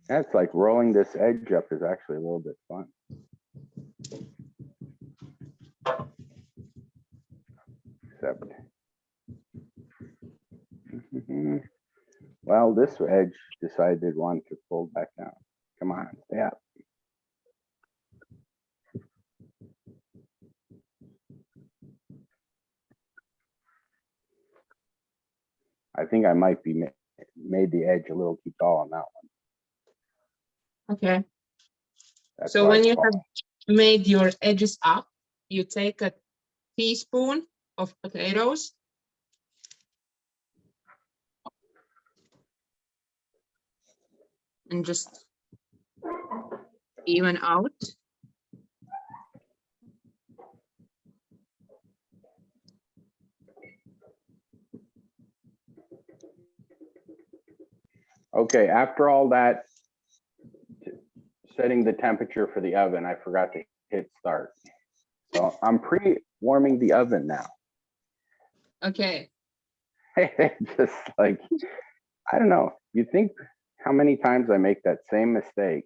that's like rolling this edge up is actually a little bit fun. Except, well, this edge decided wanted to fold back down. Come on, stay up. I think I might be made the edge a little too tall on that one. Okay. That's So why when it's you tall. have made your edges up, you take a teaspoon of potatoes. And just even out. Okay, after all that, setting the temperature for the oven, I forgot to hit start. So I'm pre-warming the oven now. Okay. Just like, I don't know. You think how many times I make that same mistake?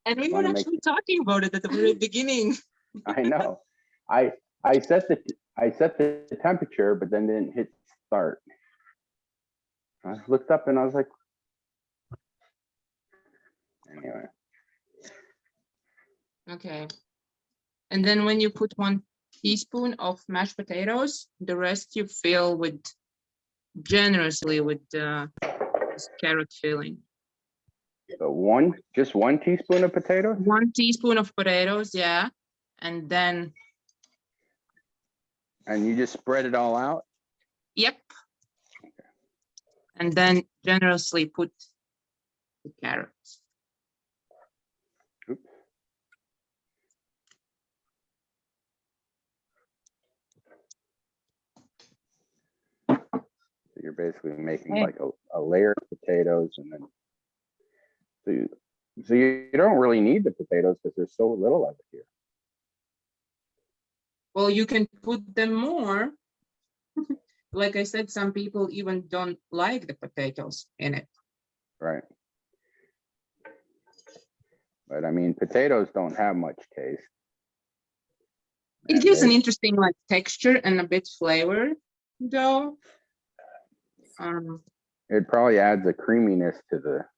And we were Wanna make- actually talking about it at the very beginning. I know. I set the temperature, but then didn't hit start. I looked up and I was like, anyway. Okay. And then when you put 1 teaspoon of mashed potatoes, the rest you fill with generously with this carrot filling. So just one teaspoon of potatoes? 1 teaspoon of potatoes, yeah. And then, And you just spread it all out? yep. And then generously put the carrots. Oops. So you're basically making Okay. like a layer of potatoes, and then so you don't really need the potatoes because there's so little of it here. Well, you can put them more. Like I said, some people even don't like the potatoes in it. Right. But I mean, potatoes don't have much taste. It And gives an they- interesting like texture and a bit flavor, though. It probably adds a creaminess to the.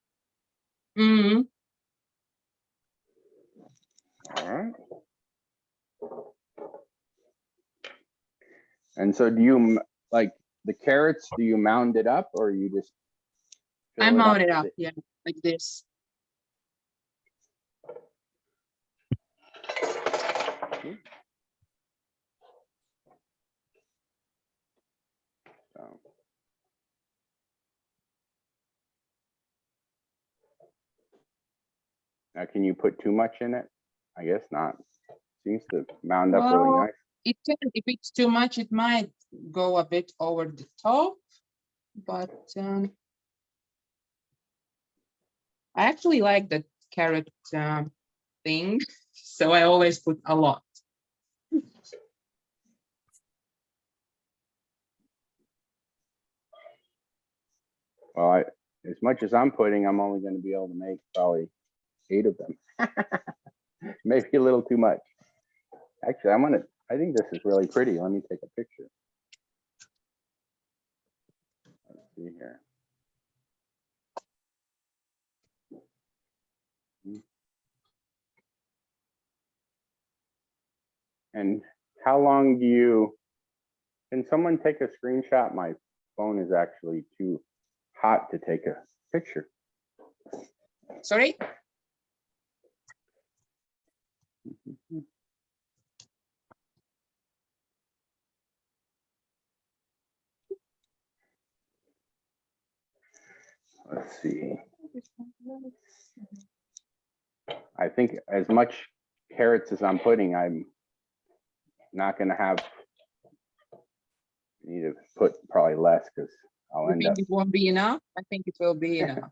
Mhm. All right. And so do you like the carrots? Do you mound it up or you just? I fill mount it with up, yeah, like this. So. Now, can you put too much in it? I guess not. Seems to mound up really Well, nice. it can, if it's too much, it might go a bit over the top, but I actually like the carrot thing, so I always put a lot. Well, as much as I'm putting, I'm only going to be able to make probably 8 of them. Maybe a little too much. Actually, I think this is really pretty. Let me take a picture. Let's see here. And how long can someone take a screenshot? My phone is actually too hot to take a picture. Sorry? I think as much carrots as I'm putting, I'm not gonna have, need to put probably less because I'll You end up, think it won't be enough? I think it will be enough.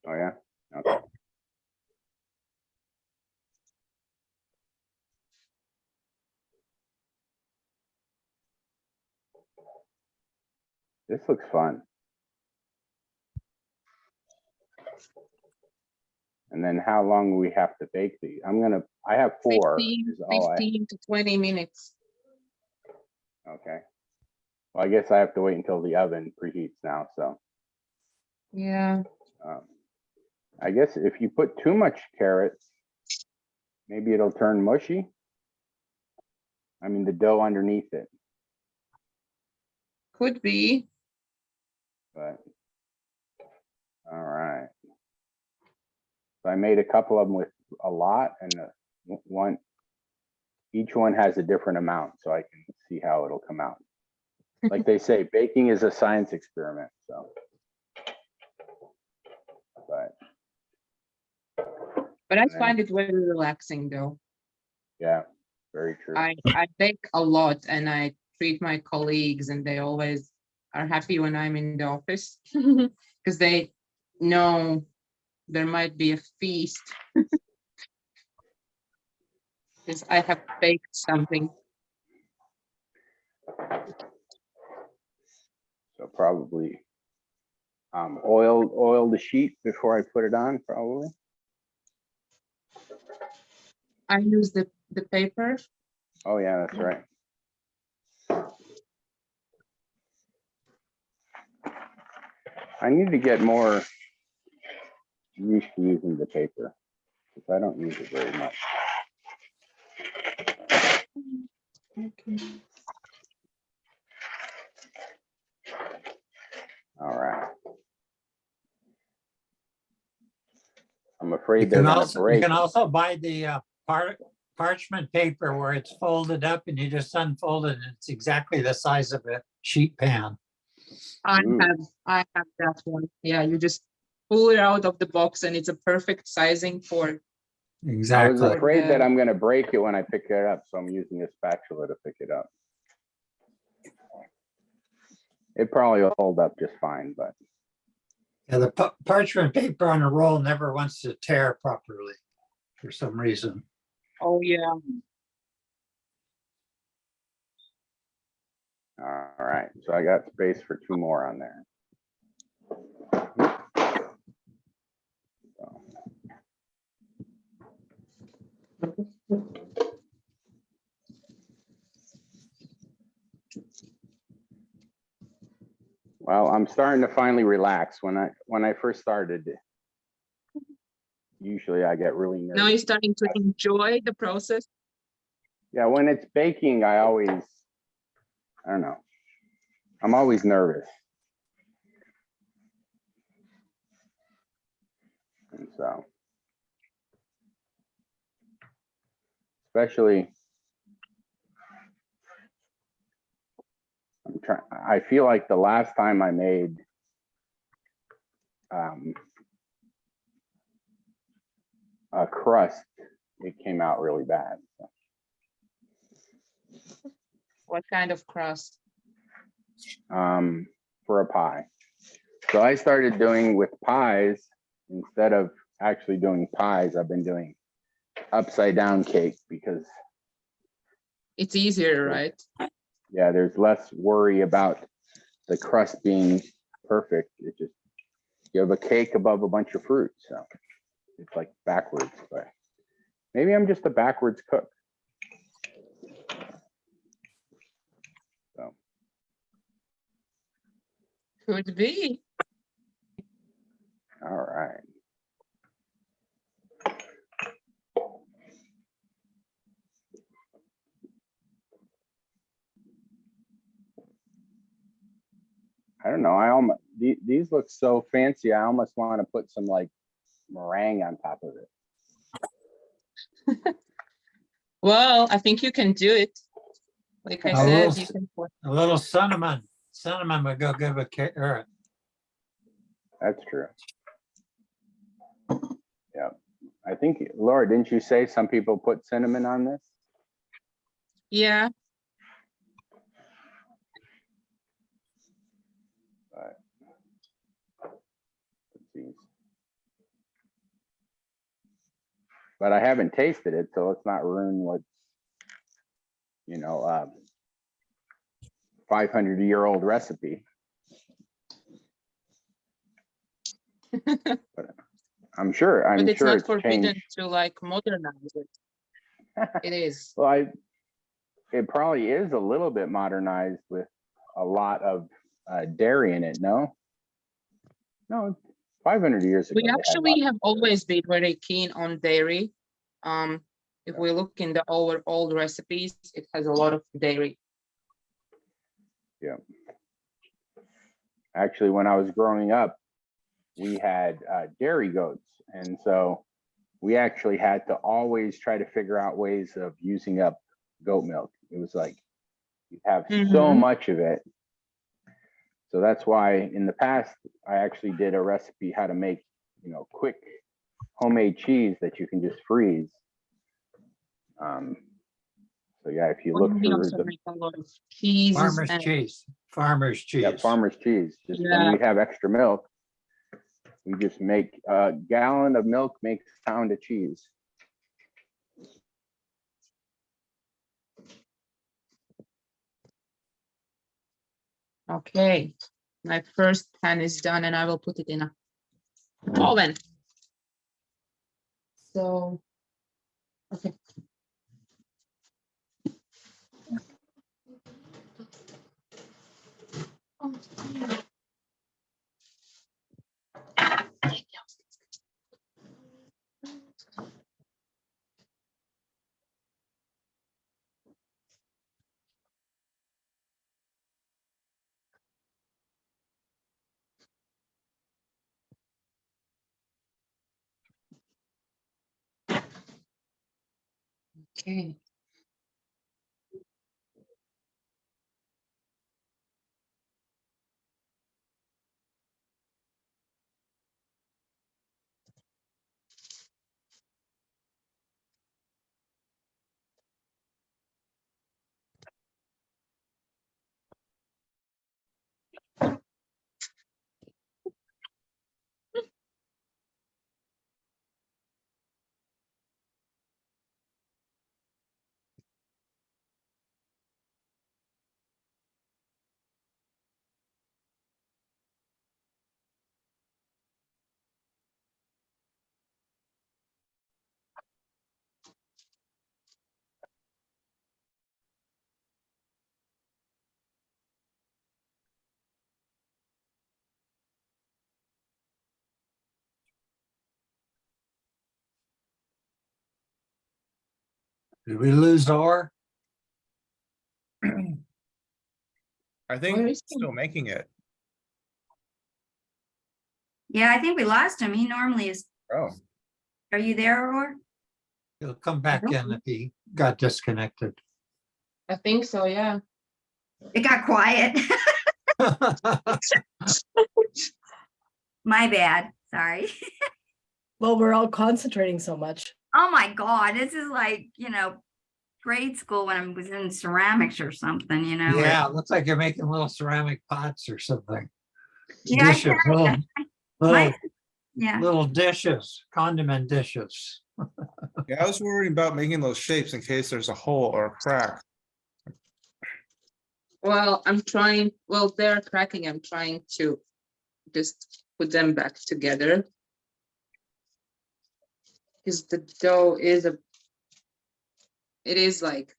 oh yeah, okay. This looks fun. And then how long do we have to bake these? I have 4. 15, is all I- 15 to 20 minutes. Okay. Well, I guess I have to wait until the oven preheats now, so. Yeah. I guess if you put too much carrots, maybe it'll turn mushy. I mean, the dough underneath it, Could be. but. All right. So I made a couple of them with a lot and each one has a different amount, so I can see how it'll come out. Like they say, baking is a science experiment, so. But I then- find it very relaxing though. Yeah, very true. I bake a lot and I treat my colleagues and they always are happy when I'm in the office because they know there might be a feast. Because I have baked something. So probably oil the sheet before I put it on, probably. I use the paper. Oh yeah, that's right. I need to get more used to using the paper because I don't use it very much. Okay. All right. I'm You afraid they're can gonna also, you break. can also buy the parchment paper where it's folded up and you just unfold it and it's exactly the size of a sheet pan. Ooh. I have that one. Yeah, you just pull it out of the box and it's a perfect sizing for. I was Exactly. afraid that Yeah. I'm gonna break it when I pick it up, so I'm using a spatula to pick it up. It probably will hold up just fine, but Yeah, the parchment paper on a roll never wants to tear properly for some reason. Oh yeah. all right. So I got space for 2 more on there. So. Well, I'm starting to finally relax. When I first started, usually I get really Now you're nervous. starting to enjoy the process. Yeah, when it's baking, I don't know. I'm always nervous. And so, especially, I feel like the last time I made a crust, it came out really bad. So, What kind of crust? for a pie. So I started doing with pies, instead of actually doing pies, I've been doing upside down cake because It's easier, right? yeah, there's less worry about the crust being perfect. It just, you have a cake above a bunch of fruit. So it's like backwards, but maybe I'm just a backwards cook. So, Could be. all right. I don't know. These look so fancy. I almost want to put some like meringue on top of it. Well, I think you can do it. Like I A said, little you can put. A little cinnamon would go good with carrot. That's true. Yeah. I think, Laura, didn't you say some people put cinnamon on this? Yeah, Let's see. But I haven't tasted it, so let's not ruin what's, 500-year-old recipe. But I'm sure but it's not forbidden changed. to like modernize it. It is. Well, it probably is a little bit modernized with a lot of dairy in it. No, 500 years ago. We they had actually lots have of dairy. always been very keen on dairy. If we look in our old recipes, it has a lot of dairy. Yeah. Actually, when I was growing up, we had dairy goats. And so we actually had to always try to figure out ways of using up goat milk. It was like, you have so much of it. So that's why in the past, I actually did a recipe how to make, quick homemade cheese that you can just freeze. So yeah, if you look We through also the make a lot of cheese. Farmer's and cheese, farmer's cheese. yeah, farmer's cheese, just Yeah. when we have extra milk, we just make a gallon of milk makes a pound of cheese. Okay, my first pan is done and I will put it in a oven. So, okay. Okay. Did we lose ore? I think Where he's is he? still making it. Yeah, I think we lost him. He normally is. Oh, Are you there, or? He'll come back in if he got disconnected. I think so, yeah. It got quiet. My bad. Sorry. Well, we're all concentrating so much. Oh my God. This is like, grade school when I was in ceramics or something, Yeah, it looks like you're making little ceramic pots or something. Yeah, I Dishes, My- yeah. little dishes, condiment dishes. yeah. I was worried about making those shapes in case there's a hole or a crack. Well, they're cracking. I'm trying to just put them back together. Because the dough is it is like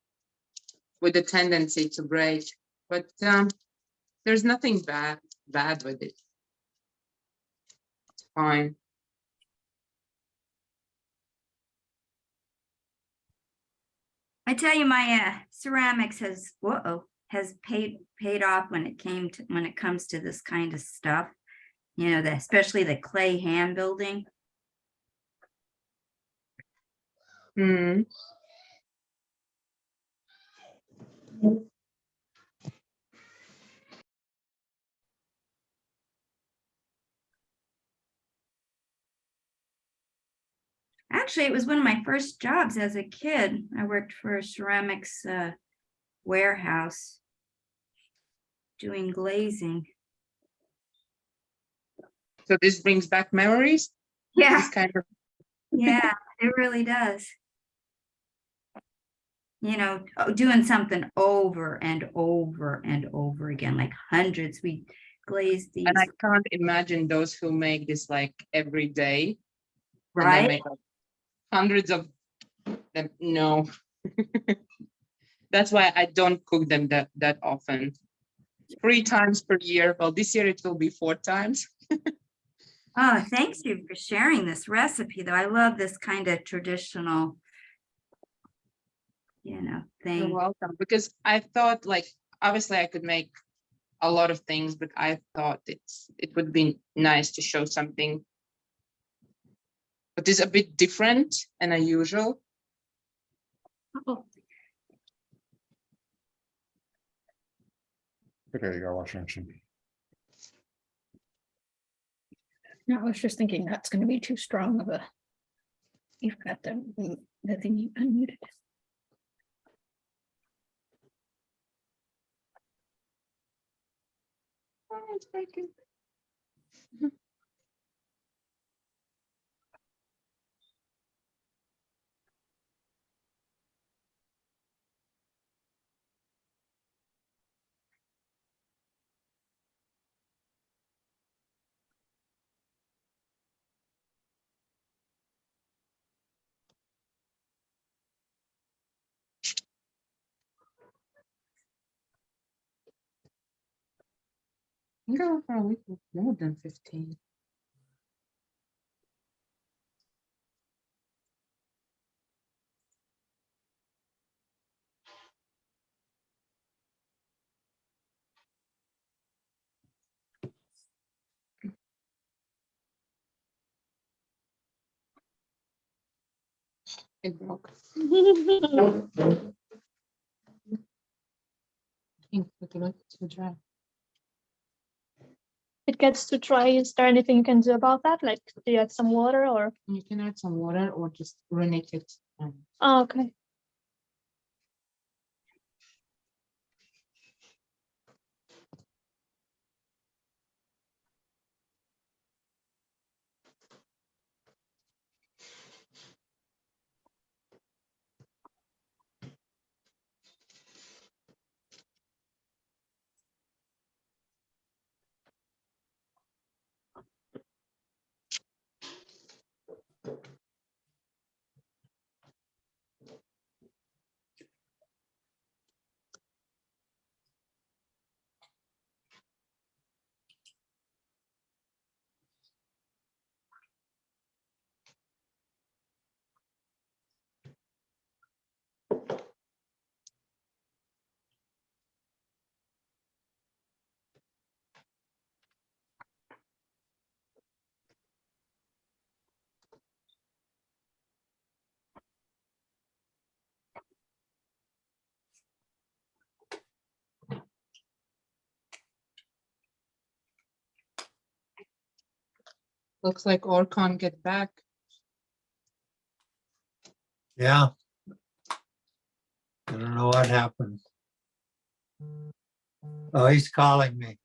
with a tendency to break, but there's nothing bad with it. It's fine. I tell you, my ceramics has paid off when it comes to this kind of stuff. Especially the clay hand building. Hmm. Actually, it was one of my first jobs as a kid. I worked for a ceramics warehouse doing glazing. So this brings back memories. Yeah, This kind of yeah, it really does. You know, doing something over and over and over again, like hundreds. We glazed these, and I can't imagine those who make this like every day. And they right? make like hundreds of them. No. That's why I don't cook them that often. 3 times per year. Well, this year it will be 4 times. Oh, thanks you for sharing this recipe, though. I love this kind of traditional, You're thing. welcome. Because I thought like obviously I could make a lot of things, but I thought it would be nice to show something but is a bit different and unusual. Oh, Okay, you got washing machine. No, I was just thinking that's gonna be too strong of a. You've got the thing you unmuted. Oh, it's breaking. Go for a week with more than 15. It broke. I think we can let it to dry. it gets to dry. Is there anything you can do about that? Like, do you add some water or? You can add some water or just rennet it. Oh, okay. Looks like Or can't get back. Yeah. I don't know what happened. Oh, he's calling me.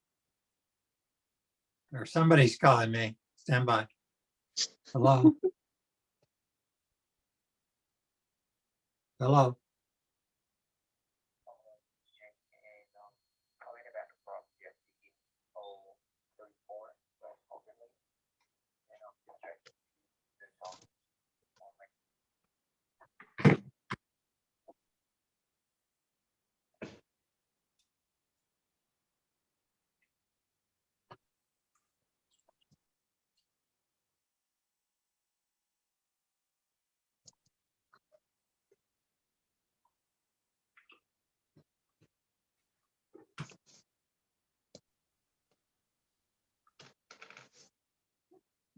Or somebody's calling me. Stand by. Hello? Hello?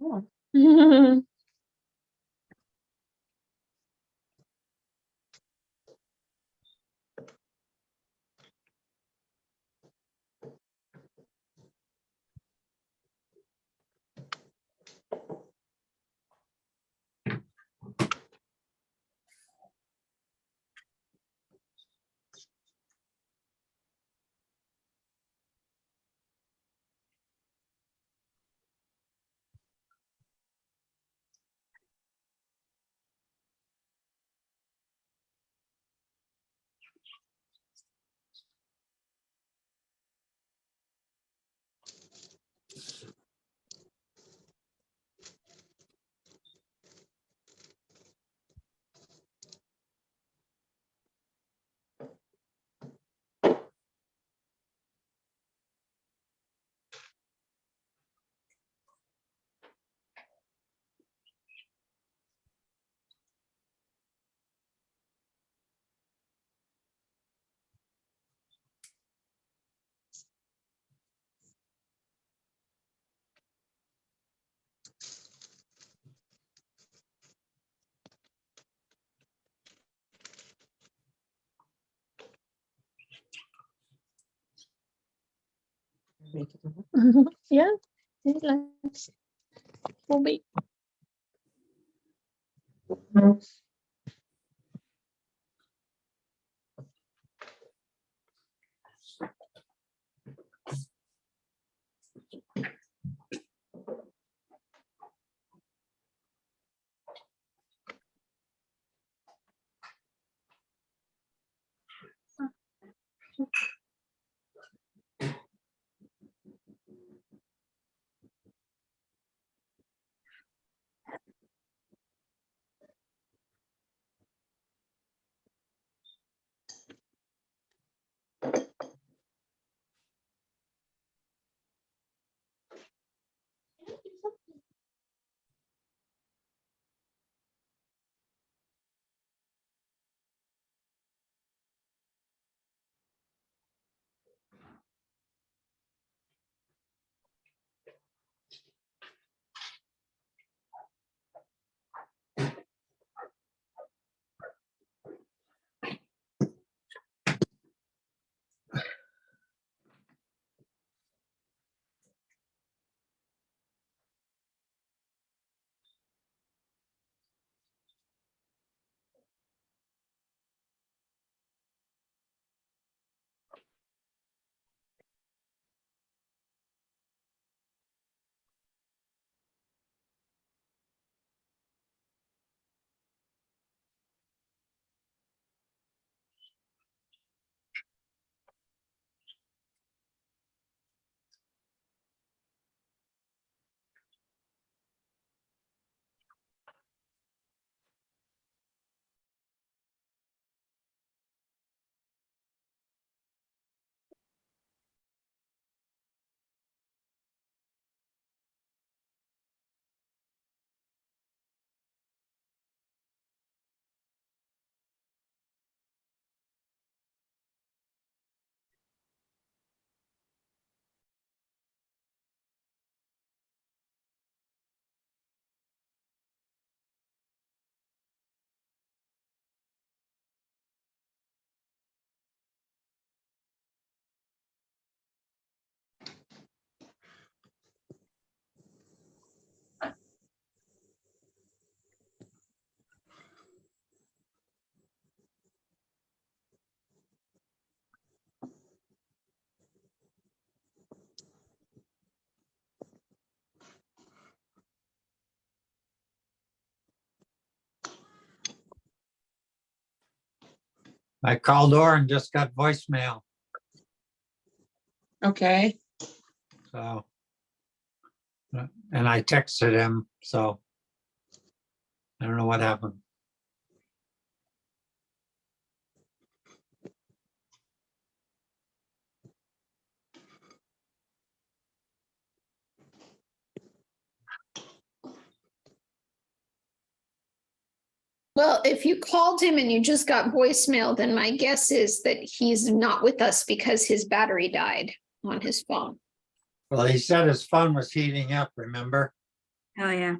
Oh, Yeah, it's nice. Will be. I called Or and just got voicemail, Okay. so. And I texted him, so. I don't know what happened. Well, if you called him and you just got voicemail, then my guess is that he's not with us because his battery died on his phone. Well, he said his phone was heating up, remember? Oh, yeah.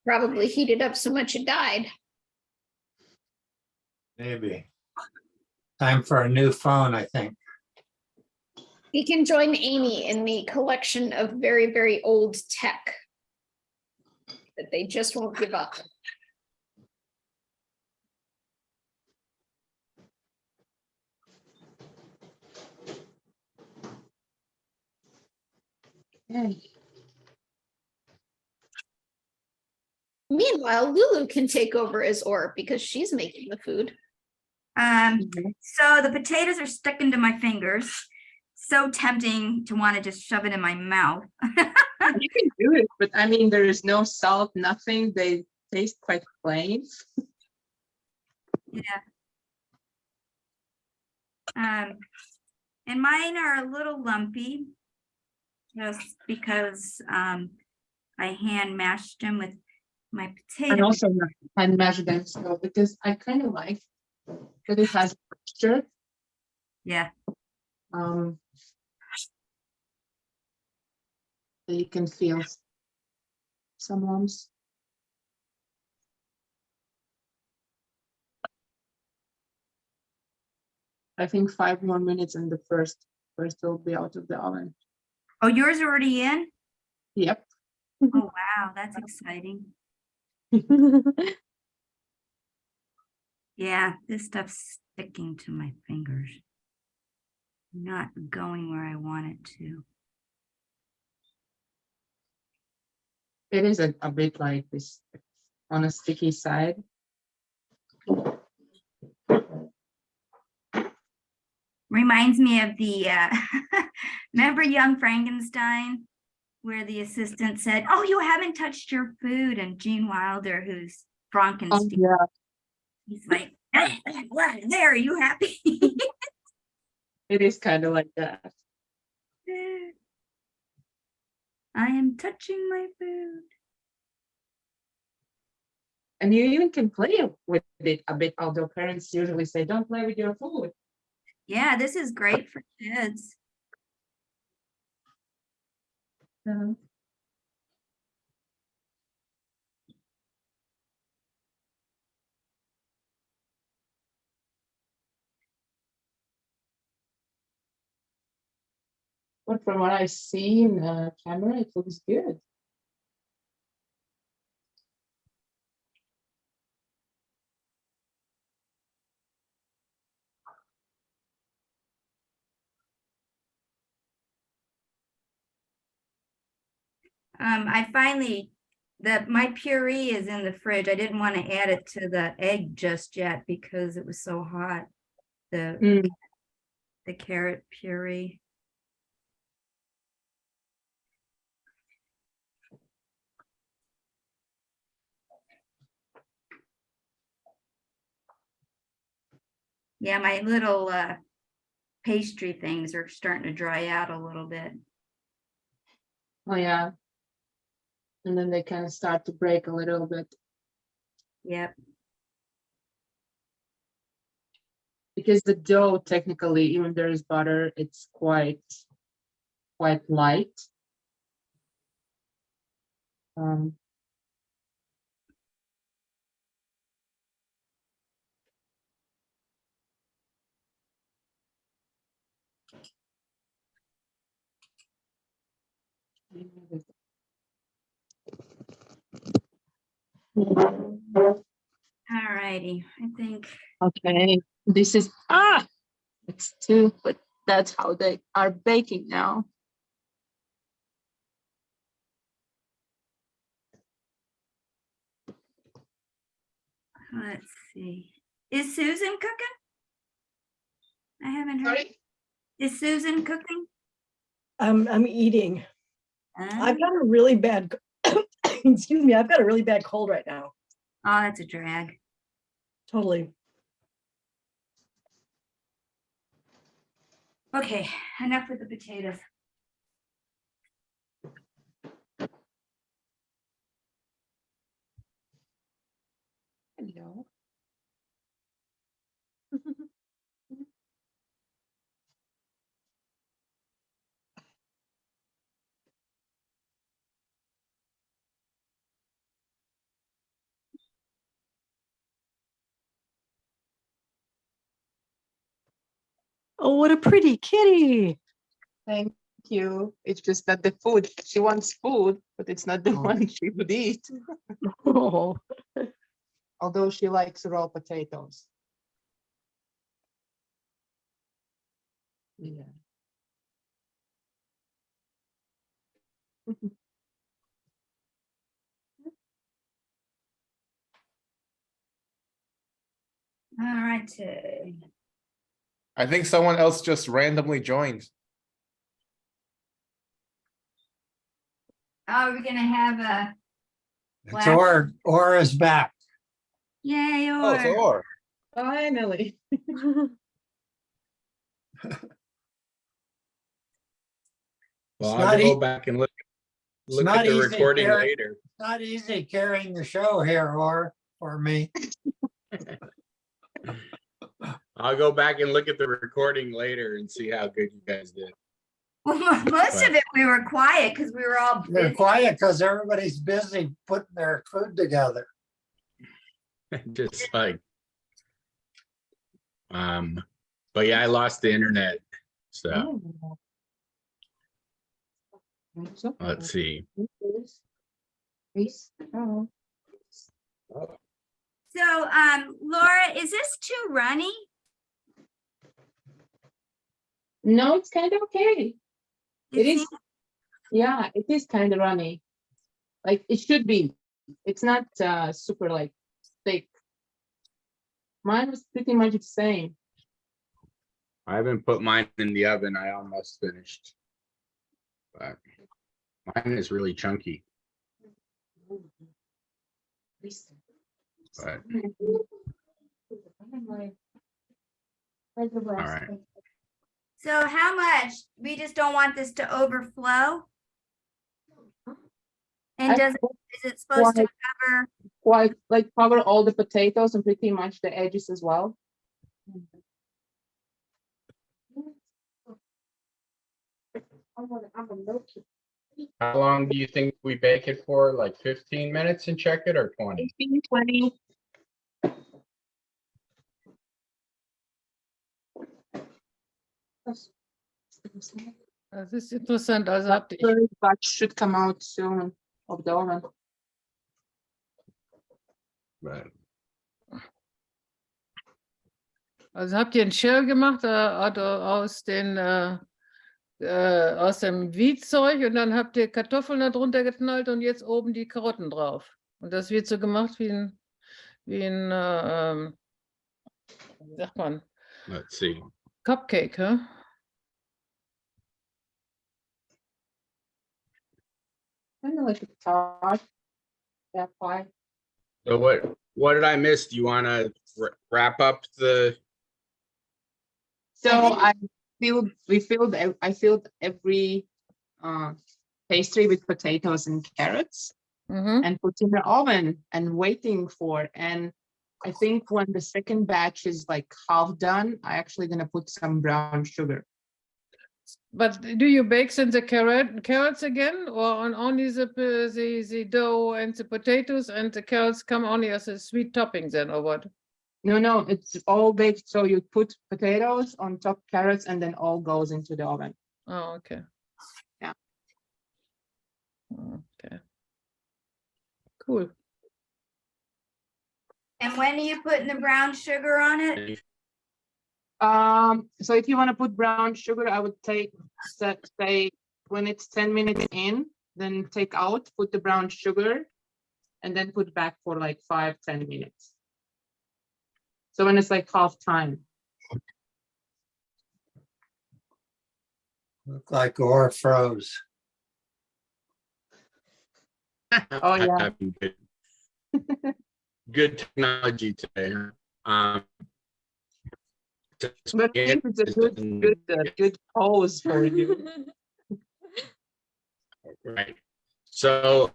Probably heated up so much it died. Maybe. Time for a new phone, I think. He can join Amy in the collection of very, very old tech that they just won't give up. Okay. Meanwhile, Lulu can take over as Or because she's making the food. Mhm. So the potatoes are sticking to my fingers. So tempting to want to just shove it in my mouth. You can do it, but I mean, there is no salt, nothing. They taste quite plain. Yeah. And mine are a little lumpy. Just because I hand mashed them with my And potato. also hand measure them so because I kind of like that it has texture. Yeah. So you can feel some lumps. I think 5 more minutes and the first will be out of the oven. Oh, yours already in? Yep. Oh, wow, that's exciting. Yeah, this stuff's sticking to my fingers. Not going where I want it to. It is a bit like this on a sticky side. Reminds me of the, remember Young Frankenstein? Where the assistant said, "Oh, you haven't touched your food." And Gene Wilder, who's Frankenstein, yeah. he's like, "What? There, are you happy?" It is kind of like that. I am touching my food. And you even can play with it a bit, although parents usually say, don't play with your food. Yeah, this is great for kids. But from what I see in the camera, it looks good. I finally, my puree is in the fridge. I didn't want to add it to the egg just yet because it was so hot. The carrot puree. Yeah, my little pastry things are starting to dry out a little bit. Oh yeah. And then they kind of start to break a little bit. Yep. Because the dough, technically, even there is butter, it's quite light. All righty, I think. Okay, this is it's two, but that's how they are baking now. Let's see. Is Susan cooking? I haven't heard. Sorry? Is Susan cooking? I'm eating. I've Oh, got a really bad, excuse me, I've got a really bad cold right now. that's a drag. Totally. Okay, enough with the potatoes. Hello. Oh, what a pretty kitty. Thank you. It's just that the food, she wants food, but it's not the Oh. one she would eat. Oh. Although she likes raw potatoes. Yeah. All right. I think someone else just randomly joined. Oh, we're gonna have a It's or is back. yay Oh, it's or. Or. Finally. Well, It's I'll not go back and look not at the easy recording carrying- later. It's not easy carrying the show here or for me. I'll go back and look at the recording later and see how good you guys did. Well, most of it we were quiet because we were all They're busy. quiet because everybody's busy putting their food together. Just like, But yeah, I lost the internet. So let's see. So, Laura, is this too runny? No, it's kind of okay. You It is, think? yeah, it is kind of runny. Like it should be. It's not super like thick. Mine was pretty much the same. I haven't put mine in the oven. I almost finished. But mine is really chunky. But all right. So how much? We just don't want this to overflow? And is it supposed to cover? Quite like cover all the potatoes and pretty much the edges as well. How long do you think we bake it for? Like 15 minutes and check it, or 20? 15, 20. Das ist interessant. Also habt ihr, First batch should come out soon of the oven. Right. also habt ihr einen Shell gemacht aus dem Wietzeug und dann habt ihr Kartoffeln da drunter geknallt und jetzt oben die Karotten drauf. Und das wird so gemacht wie ein wie sagt man, Let's see. Cupcake, huh? Kind of like a tart. Yeah, pie. So what did I miss? Do you want to wrap up the? So I filled every pastry with potatoes and carrots and put in the oven and waiting for. And I think when the second batch is like half done, I actually gonna put some brown sugar. But do you bake then the carrots again, or on only the dough and the potatoes, and the carrots come only as a sweet topping then, or what? No, it's all baked. So you put potatoes on top, carrots, and then all goes into the oven. Oh, okay. Yeah. Okay. Cool. And when are you putting the brown sugar on it? So if you want to put brown sugar, I would say when it's 10 minutes in, then take out, put the brown sugar, and then put back for like 5-10 minutes. So when it's like half time. Look like ore froze. Oh yeah. Good technology today. But I think it's a good pose for you. Right. So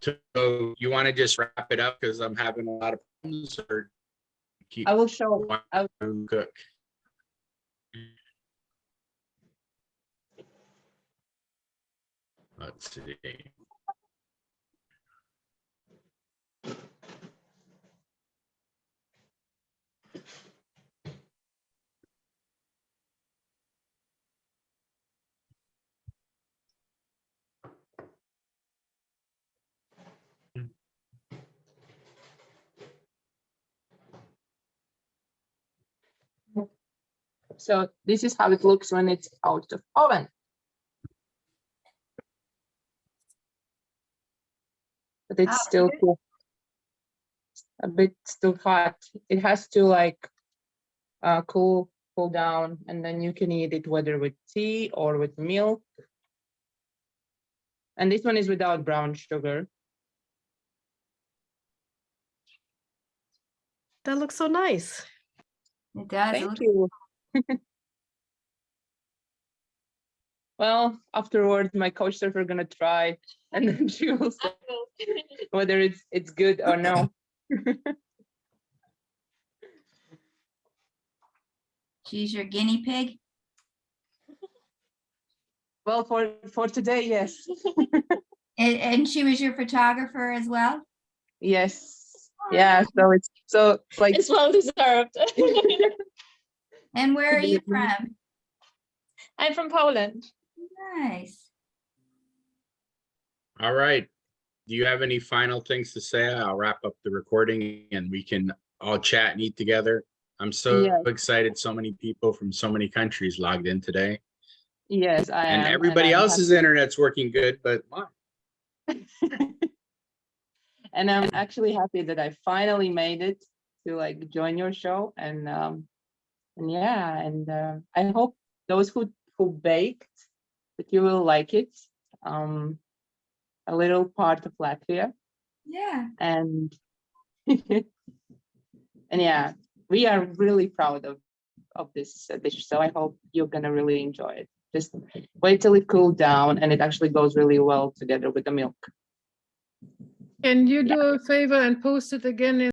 you want to just wrap it up because I'm having a lot of problems, or keep I will show. cook. Let's see. So this is how it looks when it's out of oven. But it's still cool. A bit still hot. It has to like cool down, and then you can eat it whether with tea or with milk. And this one is without brown sugar. That looks so nice. It does. Thank you. Well, afterwards, my coach surfer are gonna try, and then she will say whether it's good or no. She's your guinea pig. Well, for today, yes. And she was your photographer as well? Yes. Yeah. So it's like It's well deserved. And where are you from? I'm from Poland. Nice. All right. Do you have any final things to say? I'll wrap up the recording and we can all chat and eat together. I'm so Yes. excited. So many people from so many countries logged in today. Yes, I am. And everybody I'm else's internet's working good, but mine. And I'm actually happy that I finally made it to like join your show. And yeah, and I hope those who baked that you will like it. A little part of Latvia. Yeah. And and yeah, we are really proud of this dish. So I hope you're gonna really enjoy it. Just wait till it cooled down, and it actually goes really well together with the milk. Can you do a favor and post it again in